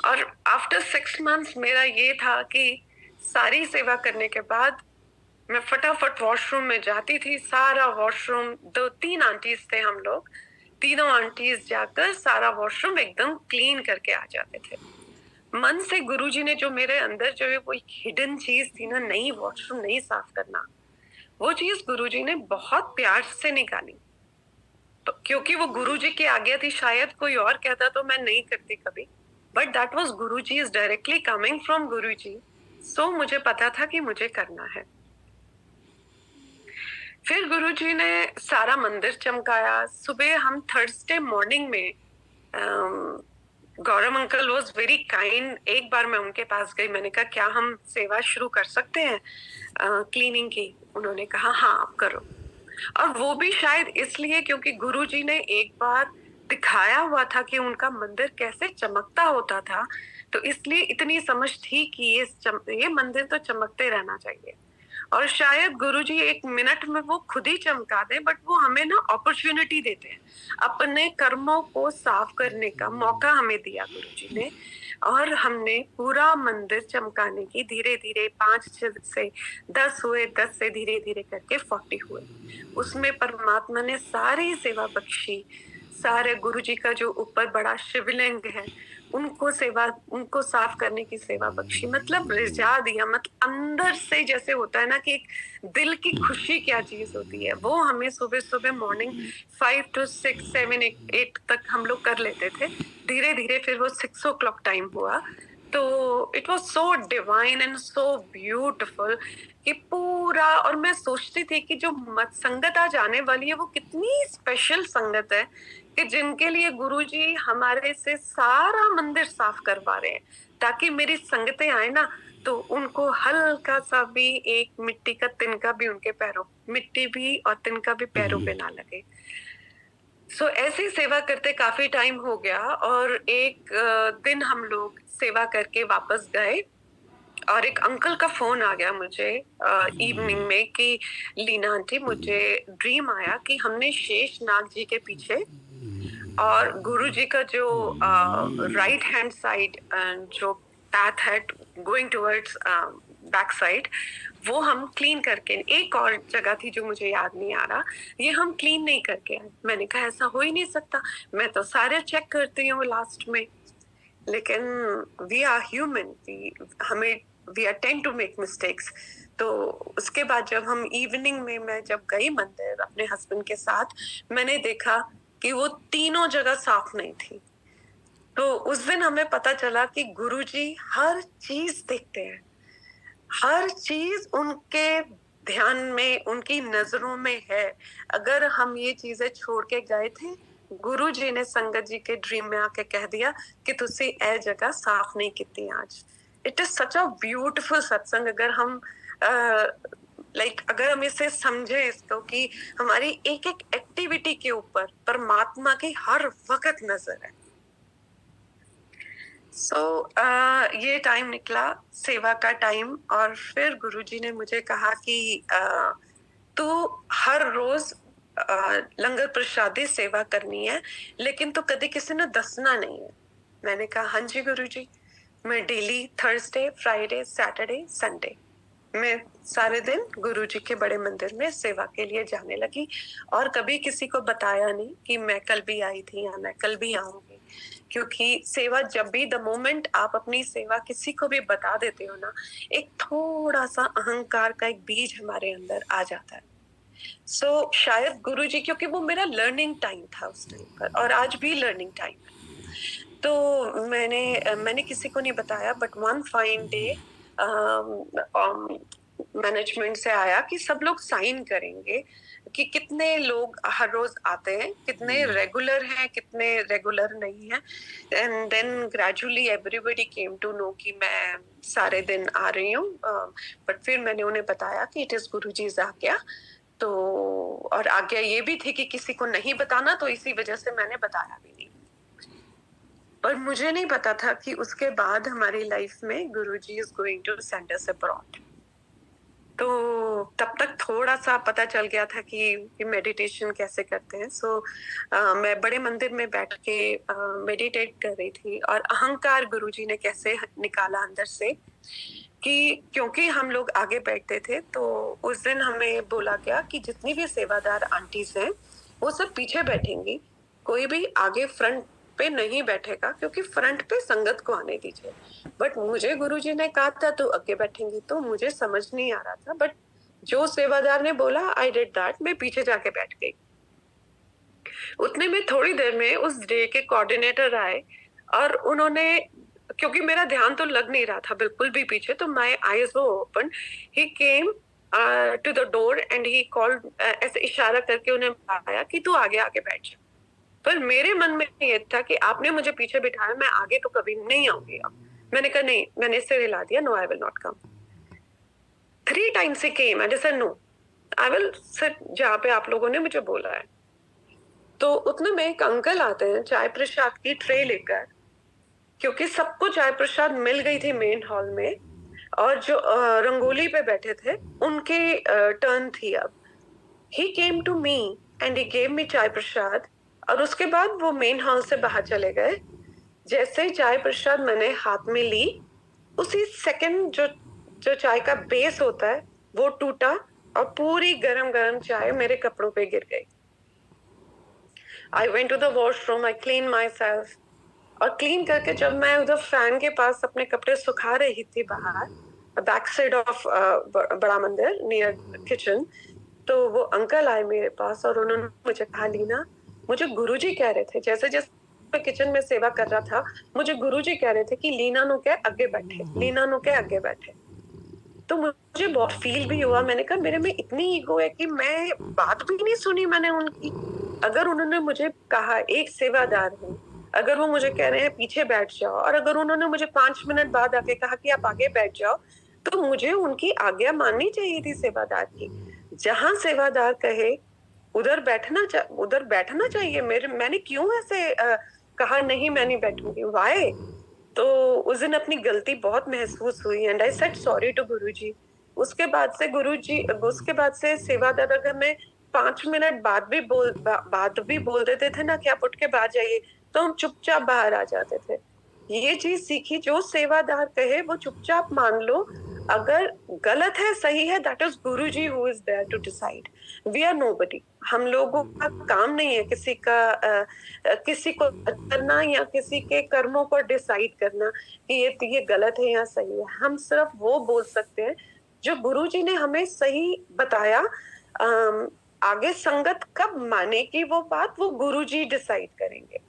और आफ्टर 6 months मेरा ये था कि सारी सेवा करने के बाद मैं फटाफट वॉशरूम में जाती थी। सारा वॉशरूम, 2-3 आंटीज थे हम लोग, तीनों आंटीज जाकर सारा वॉशरूम एकदम क्लीन करके आ जाते थे। मन से गुरुजी ने जो मेरे अंदर जो है वो हिडन चीज थी ना, नहीं वॉशरूम नहीं साफ करना, वो चीज गुरुजी ने बहुत प्यार से निकाली। तो क्योंकि वो गुरुजी की आज्ञा थी, शायद कोई और कहता तो मैं नहीं करती कभी, but that was Guruji, is directly coming from Guruji. So मुझे पता था कि मुझे करना है। फिर गुरुजी ने सारा मंदिर चमकाया। सुबह हम थर्सडे मॉर्निंग में, Gaurav uncle was very kind. एक बार मैं उनके पास गई, मैंने कहा क्या हम सेवा शुरू कर सकते हैं क्लीनिंग की? उन्होंने कहा हाँ आप करो। और वो भी शायद इसलिए क्योंकि गुरुजी ने एक बार दिखाया हुआ था कि उनका मंदिर कैसे चमकता होता था, तो इसलिए इतनी समझ थी कि ये मंदिर तो चमकते रहना चाहिए। और शायद गुरुजी 1 मिनट में वो खुद ही चमका दे, बट वो हमें ना अपॉर्चुनिटी देते हैं, अपने कर्मों को साफ करने का मौका हमें दिया गुरुजी ने। और हमने पूरा मंदिर चमकाने की, धीरे धीरे 5 से 10 हुए, 10 से धीरे धीरे करके 40 हुए। उसमें परमात्मा ने सारी सेवा बख्शी। सारे गुरुजी का जो ऊपर बड़ा शिवलिंग है उनको साफ करने की सेवा बख्शी, मतलब रिझा दिया। मतलब अंदर से जैसे होता है ना कि एक दिल की खुशी क्या चीज होती है, वो हमें सुबह सुबह मॉर्निंग 5 to 6, 7, 8 तक हम लोग कर लेते थे। धीरे धीरे फिर वो 6 o'clock टाइम हुआ। तो it was so divine and so beautiful कि पूरा, और मैं सोचती थी कि जो संगत आज आने वाली है वो कितनी स्पेशल संगत है कि जिनके लिए गुरुजी हमारे से सारा मंदिर साफ करवा रहे हैं, ताकि मेरी संगतें आए ना तो उनको हल्का सा भी एक मिट्टी का तिनका भी उनके पैरों, मिट्टी भी और तिनका भी पैरों पे ना लगे। सो ऐसी सेवा करते काफी टाइम हो गया। और एक दिन हम लोग सेवा करके वापस गए और एक अंकल का फोन आ गया मुझे इवनिंग में कि लीना आंटी मुझे ड्रीम आया कि हमने शेष नाग जी के पीछे और गुरु जी का जो राइट हैंड साइड जो पैथ है गोइंग टुवर्ड्स बैक साइड, वो हम क्लीन करके, एक और जगह थी जो मुझे याद नहीं आ रहा, ये हम क्लीन नहीं करके आए। मैंने कहा ऐसा हो ही नहीं सकता, मैं तो सारे चेक करती हूँ लास्ट में। लेकिन वी आर ह्यूमन, हमें we are tend to make mistakes. तो उसके बाद जब हम इवनिंग में, मैं जब गई मंदिर अपने हस्बैंड के साथ, मैंने देखा कि वो तीनों जगह साफ नहीं थी। तो उस दिन हमें पता चला कि गुरुजी हर चीज देखते हैं, हर चीज उनके ध्यान में, उनकी नजरों में है। अगर हम ये चीजें छोड़ के गए थे, गुरु जी ने संगत जी के ड्रीम में आके कह दिया कि तुसी ए जगह साफ नहीं की आज। It is such a beautiful सत्संग। अगर हम अगर हम इसे समझे इसको कि हमारी एक एक एक्टिविटी के ऊपर परमात्मा की हर वक्त नजर है। ये टाइम निकला सेवा का टाइम, और फिर गुरुजी ने मुझे कहा कि तू हर रोज लंगर प्रसादी सेवा करनी है, लेकिन तो कभी किसी ने दसना नहीं है। मैंने कहा हाँ जी गुरुजी। मैं daily Thursday, Friday, Saturday, Sunday मैं सारे दिन गुरुजी के बड़े मंदिर में सेवा के लिए जाने लगी, और कभी किसी को बताया नहीं कि मैं कल भी आई थी या मैं कल भी आऊंगी। क्योंकि सेवा जब भी, द मोमेंट आप अपनी सेवा किसी को भी बता देते हो ना, एक थोड़ा सा अहंकार का एक बीज हमारे अंदर आ जाता है। शायद गुरुजी, क्योंकि वो मेरा लर्निंग टाइम था उस टाइम पर, और आज भी लर्निंग टाइम है, तो मैंने किसी को नहीं बताया। But one fine day management से आया कि सब लोग साइन करेंगे कि कितने लोग हर रोज आते हैं, कितने रेगुलर हैं, कितने रेगुलर नहीं है। And then gradually everybody came to know कि मैं सारे दिन आ रही हूँ। बट फिर मैंने उन्हें बताया कि इट इज गुरुजी's आज्ञा। तो और आज्ञा ये भी थी कि किसी को नहीं बताना, तो इसी वजह से मैंने बताया भी नहीं। पर मुझे नहीं पता था कि उसके बाद हमारी लाइफ में Guruji is going to send us abroad. तो तब तक थोड़ा सा पता चल गया था कि मेडिटेशन कैसे करते हैं। मैं बड़े मंदिर में बैठ के मेडिटेट कर रही थी, और अहंकार गुरुजी ने कैसे निकाला अंदर से, कि क्योंकि हम लोग आगे बैठते थे, तो उस दिन हमें बोला गया कि जितनी भी सेवादार आंटीज हैं वो सब पीछे बैठेंगी, कोई भी आगे फ्रंट पे नहीं बैठेगा, क्योंकि फ्रंट पे संगत को आने दीजिए। बट मुझे गुरुजी ने कहा था तो आगे बैठेंगी, तो मुझे समझ नहीं आ रहा था। बट जो सेवादार ने बोला आई डिड दैट, मैं पीछे जाके बैठ गई। उतने में थोड़ी देर में उस डे के कोऑर्डिनेटर आए, और उन्होंने, क्योंकि मेरा ध्यान तो लग नहीं रहा था बिल्कुल भी पीछे, तो my eyes were open. He came to the door and he called, ऐसे इशारा करके उन्हें बताया कि तू आगे आगे बैठ जा। पर मेरे मन में ये था कि आपने मुझे पीछे बिठाया, मैं आगे तो कभी नहीं आऊंगी। अब मैंने कहा नहीं, मैंने सिर हिला दिया, no I will not come. 3 times he came and I said no, I will sit जहाँ पे आप लोगों ने मुझे बोला है। तो उतने में एक अंकल आते हैं चाय प्रसाद की ट्रे लेकर, क्योंकि सबको चाय प्रसाद मिल गई थी मेन हॉल में, और जो रंगोली पे बैठे थे उनके टर्न थी अब। He came to me and he gave me chai prasad, और उसके बाद वो मेन हॉल से बाहर चले गए। जैसे ही चाय प्रसाद मैंने हाथ में ली, उसी सेकंड जो चाय का बेस होता है वो टूटा, और पूरी गरम गरम चाय मेरे कपड़ों पे गिर गई। I went to the washroom, I clean myself, और क्लीन करके जब मैं उधर फैन के पास अपने कपड़े सुखा रही थी बाहर, बैक साइड ऑफ बड़ा मंदिर नियर किचन, तो वो अंकल आए मेरे पास, और उन्होंने मुझे कहा लीना, मुझे गुरुजी कह रहे थे, जैसे जैसे मैं किचन में सेवा कर रहा था, मुझे गुरुजी कह रहे थे कि लीना नु के आगे बैठे, लीना नु के आगे बैठे। तो मुझे बहुत फील भी हुआ। मैंने कहा मेरे में इतनी ईगो है कि मैं बात भी नहीं सुनी मैंने उनकी। अगर उन्होंने मुझे कहा, एक सेवादार हूँ, अगर वो मुझे कह रहे हैं पीछे बैठ जाओ, और अगर उन्होंने मुझे 5 मिनट बाद आके कहा कि आप आगे बैठ जाओ, तो मुझे उनकी आज्ञा माननी चाहिए थी सेवादार की। जहां सेवादार कहे उधर बैठना चाहिए। मैंने क्यों ऐसे कहा नहीं मैं नहीं बैठूंगी, वाई? तो उस दिन अपनी गलती बहुत महसूस हुई, and I said sorry to Guruji. उसके बाद से सेवादार अगर मैं 5 मिनट बाद भी बोल देते थे ना कि आप उठ के बाहर जाइए, तो हम चुपचाप बाहर आ जाते थे। ये चीज सीखी, जो सेवादार कहे वो चुपचाप मान लो। अगर गलत है सही है, that is Guruji who is there to decide, we are nobody. हम लोगों का काम नहीं है किसी को करना या किसी के कर्मों को डिसाइड करना कि ये गलत है या सही है। हम सिर्फ वो बोल सकते हैं जो गुरुजी ने हमें सही बताया। आगे संगत कब माने की वो बात वो गुरुजी डिसाइड करेंगे।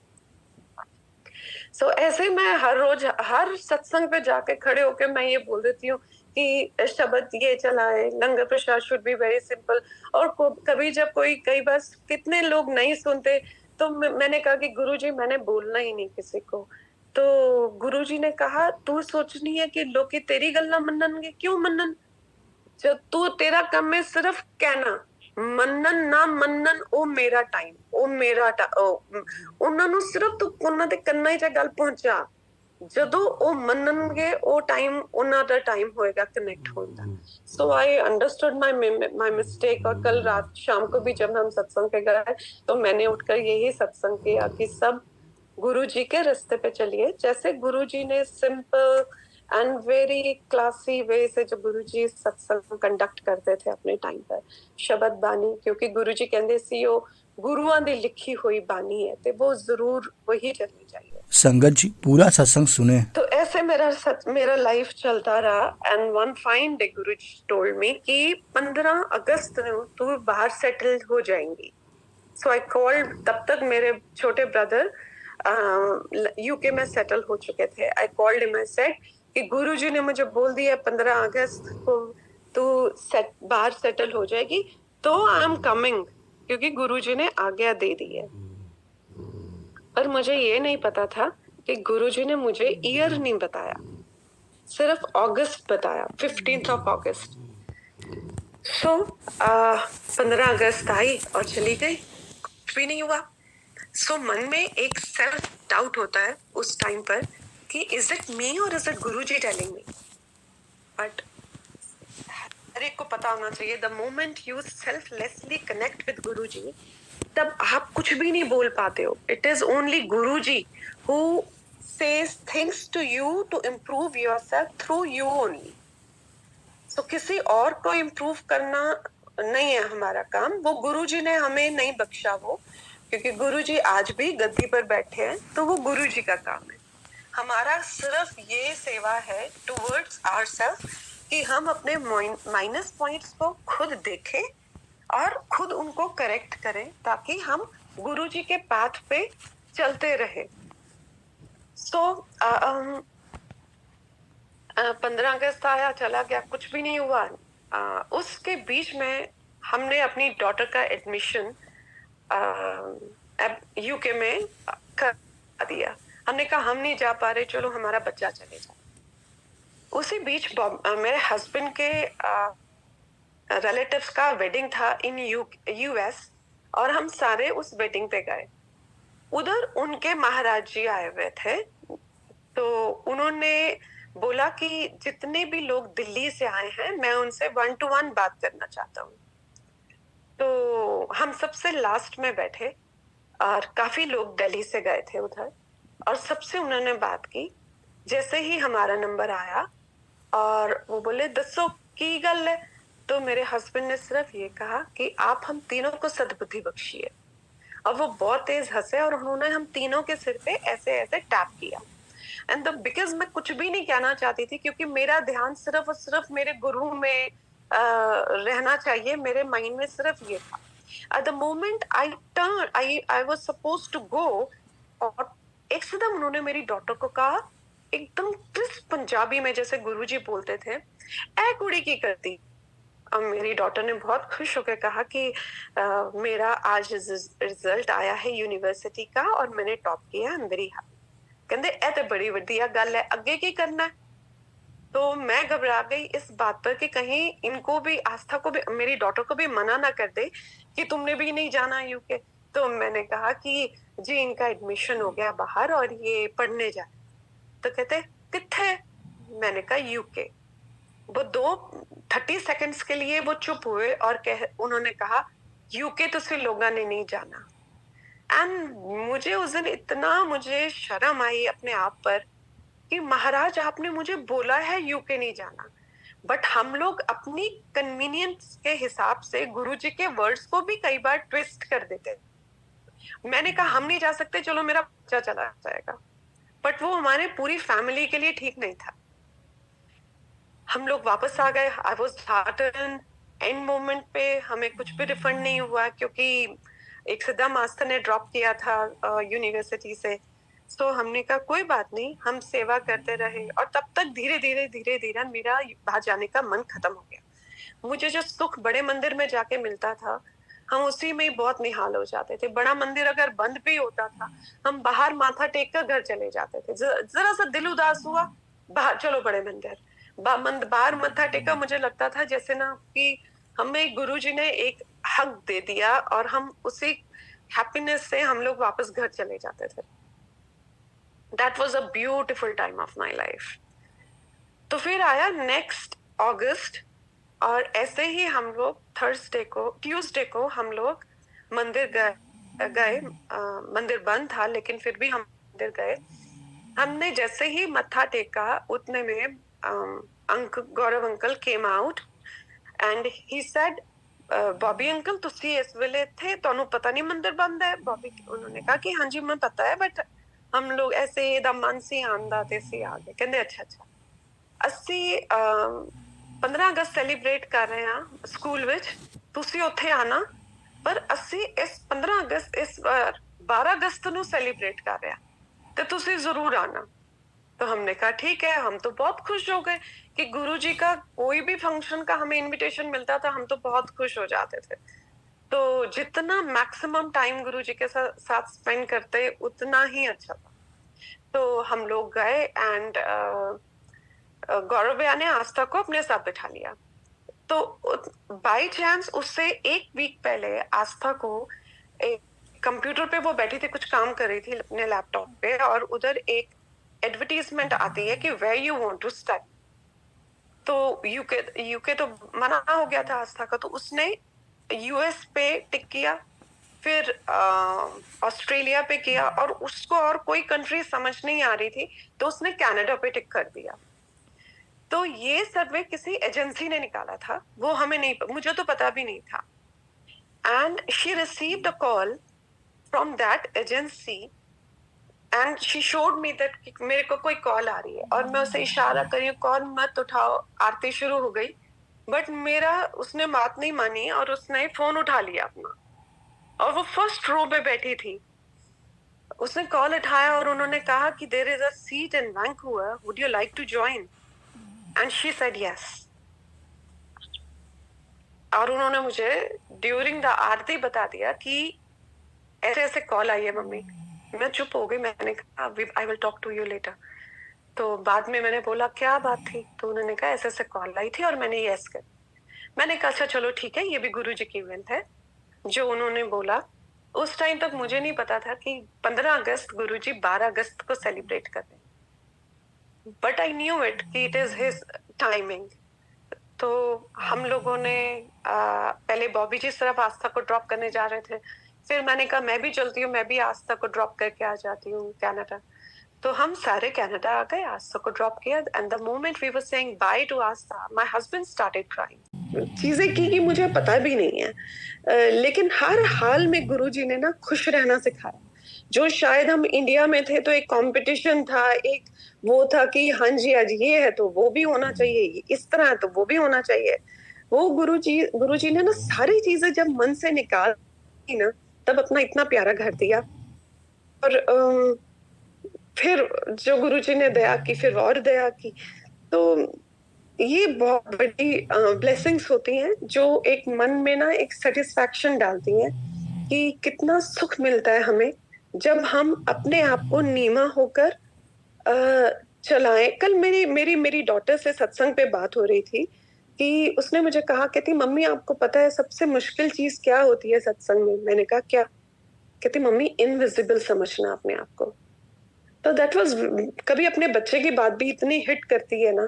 ऐसे मैं हर रोज हर सत्संग पे जाके खड़े होके मैं ये बोल देती हूँ कि शब्द ये चलाए, लंगर prasad should be very simple. और कभी जब कई बार कितने लोग नहीं सुनते, तो मैंने कहा कि गुरुजी मैंने बोलना ही नहीं किसी को। तो गुरुजी ने कहा तू सोचनी है कि लोग तेरी गल्ला मननगे, क्यों मनन, जब तू तेरा काम है सिर्फ कहना, ਮੰਨਣ ਨਾ ਮੰਨਣ ਉਹ ਮੇਰਾ ਟਾਈਮ, ਉਹ ਮੇਰਾ ਉਹਨਾਂ ਨੂੰ ਸਿਰਫ ਤੂੰ ਉਹਨਾਂ ਦੇ ਕੰਨਾਂ 'ਚ ਗੱਲ ਪਹੁੰਚਾ, ਜਦੋਂ ਉਹ ਮੰਨਣਗੇ ਉਹ ਟਾਈਮ ਉਹਨਾਂ ਦਾ ਟਾਈਮ ਹੋਏਗਾ कनेक्ट होने का। सो आई अंडरस्टूड माई मिस्टेक। और कल रात शाम को भी जब हम सत्संग पे गए तो मैंने उठकर यही सत्संग किया कि सब गुरु जी के रास्ते पे चलिए, जैसे गुरु जी ने सिंपल एंड वेरी क्लासी वे से जो गुरु जी सत्संग कंडक्ट करते थे अपने टाइम पर, शब्द बानी, क्योंकि गुरु जी कहते सी गुरुआं दी लिखी हुई बानी है तो वो जरूर वही चलनी चाहिए। संगत जी पूरा सत्संग सुने। तो ऐसे मेरा लाइफ चलता रहा। And one fine day Guru ji told me कि 15 अगस्त तू बाहर सेटल हो जाएंगी। सो आई कॉल्ड, तब तक मेरे छोटे ब्रदर यूके में सेटल हो चुके थे। I called him, I said कि गुरुजी ने मुझे बोल दिया 15 अगस्त को तू बाहर सेटल हो जाएगी, तो आई एम कमिंग, क्योंकि गुरुजी ने आज्ञा दे दी है। पर मुझे ये नहीं पता था कि गुरुजी ने मुझे ईयर नहीं बताया, सिर्फ अगस्त बताया, 15th of August। सो 15 अगस्त आई और चली गई, कुछ भी नहीं हुआ। सो मन में एक सेल्फ डाउट होता है उस टाइम पर कि इज इट मी और is it Guruji telling me. But हर एक को पता होना चाहिए the moment you selflessly connect with Guruji, तब आप कुछ भी नहीं बोल पाते हो। It is only Guruji who says things to you to improve yourself through you only. So किसी और को इम्प्रूव करना नहीं है हमारा काम, वो गुरुजी ने हमें नहीं बख्शा वो, क्योंकि गुरुजी आज भी गद्दी पर बैठे हैं, तो वो गुरुजी का काम है। हमारा सिर्फ ये सेवा है टुवर्ड्स आवरसेल्फ कि हम अपने माइनस पॉइंट्स को खुद देखें और खुद उनको करेक्ट करें, ताकि हम गुरुजी के पाथ पे चलते रहे। सो 15 अगस्त आया, चला गया, कुछ भी नहीं हुआ। उसके बीच में हमने अपनी डॉटर का एडमिशन यूके में कर दिया। हमने कहा हम नहीं जा पा रहे, चलो हमारा बच्चा चले जाए। उसी बीच मेरे हस्बैंड के रिलेटिव्स का वेडिंग था इन यूएस, और हम सारे उस वेडिंग पे गए। उधर उनके महाराज जी आए हुए थे, तो उन्होंने बोला कि जितने भी लोग दिल्ली से आए हैं मैं उनसे 1 to 1 बात करना चाहता हूँ। तो हम सबसे लास्ट में बैठे और काफी लोग दिल्ली से गए थे उधर, और सबसे उन्होंने बात की। जैसे ही हमारा नंबर आया और वो बोले दसो की गल है, तो मेरे हस्बैंड ने सिर्फ ये कहा कि आप हम तीनों को सद्बुद्धि बख्शिए। और वो बहुत तेज हंसे और उन्होंने हम तीनों के सिर पे ऐसे ऐसे टैप किया। एंड बिकॉज मैं कुछ भी नहीं कहना चाहती थी, क्योंकि मेरा ध्यान सिर्फ और सिर्फ मेरे गुरु में रहना चाहिए, मेरे माइंड में सिर्फ ये था। At the moment I turn, I was supposed to go, और एकदम उन्होंने मेरी डॉटर को कहा एकदम क्रिस्प पंजाबी में, जैसे गुरुजी बोलते थे, ए कुड़ी की करती। अब मेरी डॉटर ने बहुत खुश होकर कहा कि मेरा आज रिजल्ट आया है यूनिवर्सिटी का और मैंने टॉप किया, आई एम वेरी हैप्पी। कहते ए तो बड़ी वधिया गल है, अगे की करना है। तो मैं घबरा गई इस बात पर कि कहीं इनको भी, आस्था को भी, मेरी डॉटर को भी मना ना कर दे कि तुमने भी नहीं जाना यूके। तो मैंने कहा कि जी इनका एडमिशन हो गया बाहर और ये पढ़ने जाए। तो कहते किथे? मैंने कहा यूके। वो 30 सेकंड्स के लिए वो चुप हुए और उन्होंने कहा यूके तो सिर्फ लोगों ने नहीं जाना। एंड मुझे उस दिन इतना मुझे शर्म आई अपने आप पर कि महाराज आपने मुझे बोला है यूके नहीं जाना, बट हम लोग अपनी कन्वीनियंस के हिसाब से गुरुजी के वर्ड्स को भी कई बार ट्विस्ट कर देते। मैंने कहा हम नहीं जा सकते, चलो मेरा बच्चा चला जाएगा, बट वो हमारे पूरी फैमिली के लिए ठीक नहीं था। हम लोग वापस आ गए। I was Horton end moment पे हमें कुछ भी रिफंड नहीं हुआ, क्योंकि एक सीधा मास्टर ने ड्रॉप किया था यूनिवर्सिटी से। तो हमने कहा कोई बात नहीं, हम सेवा करते रहे। और तब तक धीरे धीरे मेरा बाहर जाने का मन खत्म हो गया। मुझे जो सुख बड़े मंदिर में जाके मिलता था, हम उसी में ही बहुत निहाल हो जाते थे। बड़ा मंदिर अगर बंद भी होता था, हम बाहर माथा टेक कर घर चले जाते थे। जरा सा दिल उदास हुआ, बाहर चलो बड़े मंदिर। बाहर मत्था टेका, मुझे लगता था जैसे ना कि हमें गुरुजी ने एक हक दे दिया और हम उसी हैप्पीनेस से हम लोग वापस घर चले जाते थे। That was a beautiful time of my life. तो फिर आया नेक्स्ट अगस्त, और ऐसे ही हम लोग ट्यूसडे को हम लोग मंदिर गए। मंदिर बंद था लेकिन फिर भी हम मंदिर गए। हमने जैसे ही मत्था टेका उतने में Gaurav uncle came out and he said, Bobby uncle तुसी इस वेले थे, ਤੁਹਾਨੂੰ पता नहीं मंदिर बंद है? बॉबी उन्होंने कहा कि हाँ जी मैं पता है, बट हम लोग ऐसे ਇਹਦਾ ਮਨ ਸੀ ਆਂਦਾ ਤੇ ਅਸੀਂ ਆ ਗਏ। ਕਹਿੰਦੇ ਅੱਛਾ ਅੱਛਾ। ਅਸੀਂ 15 ਅਗਸਤ ਸੈਲੀਬ੍ਰੇਟ ਕਰ ਰਹੇ ਹਾਂ ਸਕੂਲ ਵਿੱਚ, ਤੁਸੀਂ ਉੱਥੇ ਆਣਾ, ਪਰ ਅਸੀਂ ਇਸ 15 ਅਗਸਤ ਇਸ ਵਾਰ 12 अगस्त ਨੂੰ ਸੈਲੀਬ੍ਰੇਟ ਕਰ ਰਹੇ ਹਾਂ ਤੇ ਤੁਸੀਂ ਜ਼ਰੂਰ ਆਣਾ। तो हमने कहा ठीक है। हम तो बहुत खुश हो गए कि गुरुजी का कोई भी फंक्शन का हमें इनविटेशन मिलता था, हम तो बहुत खुश हो जाते थे। तो जितना मैक्सिमम टाइम गुरुजी के साथ स्पेंड करते उतना ही अच्छा था। तो हम लोग गए एंड गौरव भैया ने आस्था को अपने साथ बिठा लिया। तो बाय चांस उससे एक वीक पहले आस्था को एक कंप्यूटर पे वो बैठी थी, कुछ काम कर रही थी अपने लैपटॉप पे, और उधर एक एडवर्टीजमेंट आती है कि where you want to study. तो यूके तो मना हो गया था आस्था का, तो उसने यूएस पे टिक किया, फिर ऑस्ट्रेलिया पे किया, और उसको और कोई कंट्री समझ नहीं आ रही थी तो उसने कनाडा पे टिक कर दिया। तो ये सर्वे किसी एजेंसी ने निकाला था, वो हमें नहीं, मुझे तो पता भी नहीं था। And she received a call from that agency and she showed me that मेरे को कोई कॉल आ रही है, और मैं उसे इशारा कर रही हूँ कॉल मत उठाओ, आरती शुरू हो गई। बट मेरा उसने बात नहीं मानी और उसने फोन उठा लिया अपना, और वो फर्स्ट रो पे बैठी थी। उसने कॉल उठाया और उन्होंने कहा कि there is a seat in Vancouver, would you like to join? And she said yes. और उन्होंने मुझे ड्यूरिंग द आरती बता दिया कि ऐसे ऐसे कॉल आई है मम्मी। मैं चुप हो गई, मैंने कहा I will talk to you later. तो बाद में मैंने बोला क्या बात थी, तो उन्होंने कहा ऐसे ऐसे कॉल आई थी और मैंने यस कर। मैंने कहा अच्छा चलो ठीक है, ये भी गुरुजी की इवेंट है जो उन्होंने बोला। उस टाइम तक मुझे नहीं पता था कि 15 अगस्त गुरुजी 12 अगस्त को सेलिब्रेट कर रहे हैं, बट आई न्यू इट कि इट इज हिज टाइमिंग। तो हम लोगों ने पहले बॉबी जी सिर्फ आस्था को ड्रॉप करने जा रहे थे, फिर मैंने कहा मैं भी चलती हूँ, मैं भी आस्था को ड्रॉप करके आ जाती हूँ कनाडा। तो हम सारे कनाडा आ गए, आस्था को ड्रॉप किया, and the moment we were saying bye to Aastha my husband started crying. चीजें की मुझे पता भी नहीं है, लेकिन हर हाल में गुरुजी ने ना खुश रहना सिखाया। जो शायद हम इंडिया में थे तो एक कंपटीशन था, एक वो था कि हाँ जी आज ये है तो वो भी होना चाहिए, इस तरह है तो वो भी होना चाहिए। वो गुरुजी ने ना सारी चीजें जब मन से निकाल ना, तब अपना इतना प्यारा घर दिया। और फिर जो गुरुजी ने दया की, फिर और दया की। तो ये बहुत बड़ी ब्लेसिंग्स होती हैं जो एक मन में ना एक सेटिस्फैक्शन डालती हैं कि कितना सुख मिलता है हमें जब हम अपने आप को नीमा होकर चलाएं। कल मेरी मेरी मेरी डॉटर से सत्संग पे बात हो रही थी कि उसने मुझे कहा, कहती मम्मी आपको पता है सबसे मुश्किल चीज क्या होती है सत्संग में? मैंने कहा क्या? कहती मम्मी इनविजिबल समझना अपने आप को। तो दैट वाज, कभी अपने बच्चे की बात भी इतनी हिट करती है ना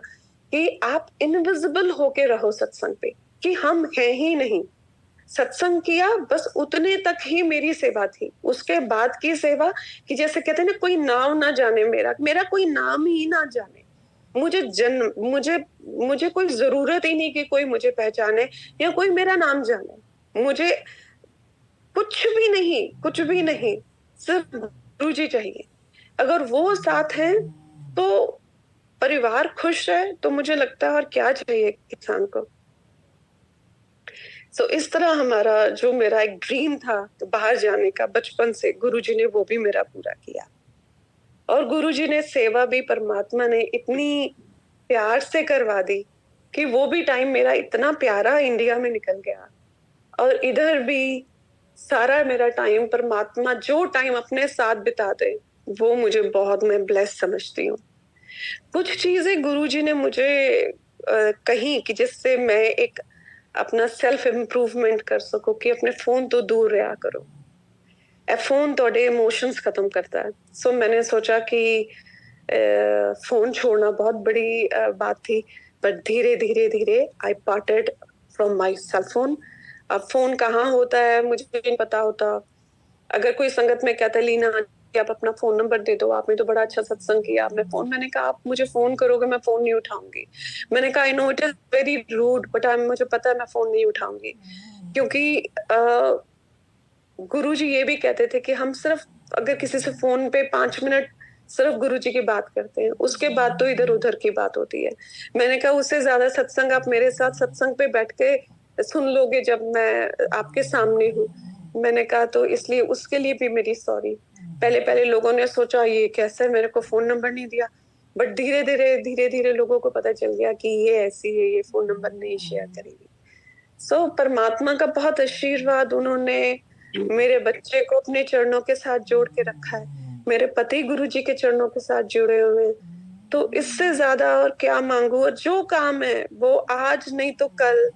कि आप इनविजिबल होके रहो सत्संग पे, कि हम हैं ही नहीं। सत्संग किया बस उतने तक ही मेरी सेवा थी, उसके बाद की सेवा कि जैसे कहते हैं ना कोई नाम ना जाने, मेरा मेरा कोई नाम ही ना जाने। मुझे मुझे कोई जरूरत ही नहीं कि कोई मुझे पहचाने या कोई मेरा नाम जाने। मुझे कुछ भी नहीं, कुछ भी नहीं, सिर्फ गुरुजी चाहिए। अगर वो साथ है तो परिवार खुश है, तो मुझे लगता है और क्या चाहिए इंसान को। सो इस तरह हमारा जो मेरा एक ड्रीम था तो बाहर जाने का बचपन से, गुरुजी ने वो भी मेरा पूरा किया। और गुरुजी ने सेवा भी, परमात्मा ने इतनी प्यार से करवा दी कि वो भी टाइम मेरा इतना प्यारा इंडिया में निकल गया। और इधर भी सारा मेरा टाइम परमात्मा जो टाइम अपने साथ बिताते वो मुझे बहुत, मैं ब्लेस समझती हूँ। कुछ चीजें गुरुजी ने मुझे कही कि जिससे मैं एक अपना सेल्फ इम्प्रूवमेंट कर सकूं कि अपने फोन तो दूर रहा करो, फोन थोड़े इमोशंस खत्म करता है। सो मैंने सोचा कि फोन छोड़ना बहुत बड़ी बात थी, बट धीरे धीरे धीरे I parted from my cell phone. अब फोन कहाँ होता है मुझे नहीं पता होता। अगर कोई संगत में कहता है लीना कि आप अपना फोन नंबर दे दो, आपने तो बड़ा अच्छा सत्संग किया, आपने फोन, मैंने कहा आप मुझे फोन करोगे मैं फोन नहीं उठाऊंगी। मैंने कहा I know it is very rude but मुझे पता है मैं फोन नहीं उठाऊंगी, क्योंकि गुरुजी ये भी कहते थे कि हम सिर्फ अगर किसी से फोन पे 5 मिनट सिर्फ गुरुजी की बात करते हैं, उसके बाद तो इधर उधर की बात होती है। मैंने कहा उससे ज्यादा सत्संग आप मेरे साथ सत्संग पे बैठ के सुन लोगे जब मैं आपके सामने हूँ। मैंने कहा तो इसलिए उसके लिए भी मेरी सॉरी। पहले पहले लोगों ने सोचा ये कैसे मेरे को फोन नंबर नहीं दिया, बट धीरे धीरे लोगों को पता चल गया कि ये ऐसी है, ये फोन नंबर नहीं शेयर करेगी। सो परमात्मा का बहुत आशीर्वाद, उन्होंने मेरे बच्चे को अपने चरणों के साथ जोड़ के रखा है, मेरे पति गुरुजी के चरणों के साथ जुड़े हुए हैं। तो इससे ज्यादा और क्या मांगू। और जो काम है वो आज नहीं तो कल,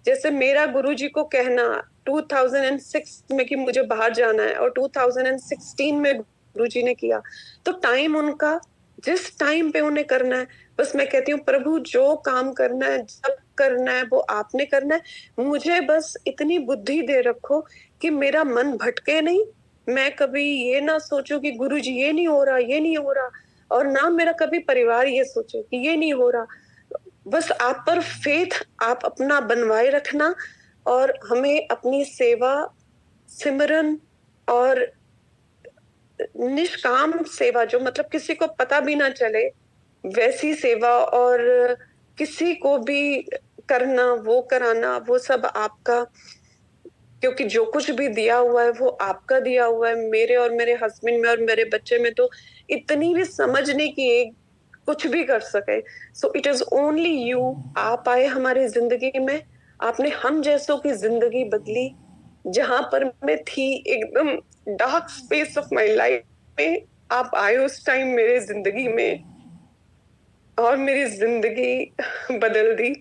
जैसे मेरा गुरुजी को कहना 2006 में कि मुझे बाहर जाना है और 2016 में गुरुजी ने किया, तो टाइम उनका जिस टाइम पे उन्हें करना है, बस मैं कहती हूँ प्रभु जो काम करना है जब करना है वो आपने करना है, मुझे बस इतनी बुद्धि दे रखो कि मेरा मन भटके नहीं, मैं कभी ये ना सोचूं कि गुरुजी ये नहीं हो रहा, ये नहीं हो रहा, और ना मेरा कभी परिवार ये सोचे कि ये नहीं हो रहा। बस आप पर फेथ आप अपना बनवाए रखना और हमें अपनी सेवा, सिमरन और निष्काम सेवा, जो मतलब किसी को पता भी ना चले वैसी सेवा, और किसी को भी करना वो कराना, वो सब आपका, क्योंकि जो कुछ भी दिया हुआ है वो आपका दिया हुआ है। मेरे और मेरे हस्बैंड में और मेरे बच्चे में तो इतनी भी समझ नहीं कि एक कुछ भी कर सके। So it is only you. आप आए हमारी जिंदगी में, आपने हम जैसों की जिंदगी बदली। जहां पर मैं थी एकदम dark space of my life में, आप आए उस टाइम मेरे जिंदगी में और मेरी जिंदगी बदल दी।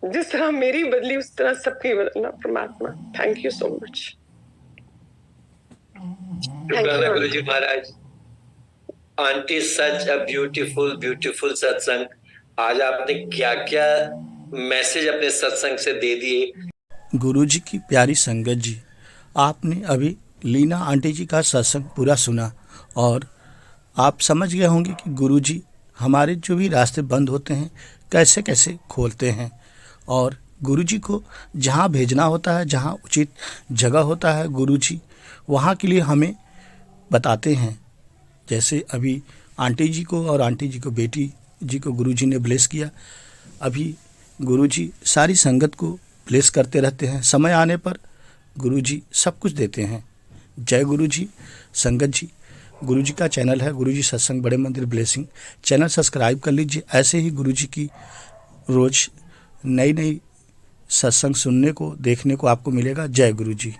जिस तरह मेरी बदली उस तरह सबकी बदलना परमात्मा। Thank you so much. शुक्राना Guru ji Maharaj. Aunty such a beautiful beautiful satsang. आज आपने क्या क्या मैसेज अपने सत्संग से दे दिए। गुरुजी की प्यारी संगत जी, आपने अभी लीना आंटी जी का सत्संग पूरा सुना और आप समझ गए होंगे कि गुरुजी हमारे जो भी रास्ते बंद होते हैं कैसे कैसे खोलते हैं, और गुरुजी को जहाँ भेजना होता है, जहाँ उचित जगह होता है, गुरुजी वहाँ के लिए हमें बताते हैं। जैसे अभी आंटी जी को और आंटी जी को बेटी जी को गुरुजी ने ब्लेस किया, अभी गुरुजी सारी संगत को ब्लेस करते रहते हैं। समय आने पर गुरुजी सब कुछ देते हैं। जय गुरुजी। संगत जी, गुरुजी का चैनल है गुरुजी सत्संग बड़े मंदिर ब्लेसिंग, चैनल सब्सक्राइब कर लीजिए। ऐसे ही गुरुजी की रोज नई नई सत्संग सुनने को देखने को आपको मिलेगा। जय गुरुजी।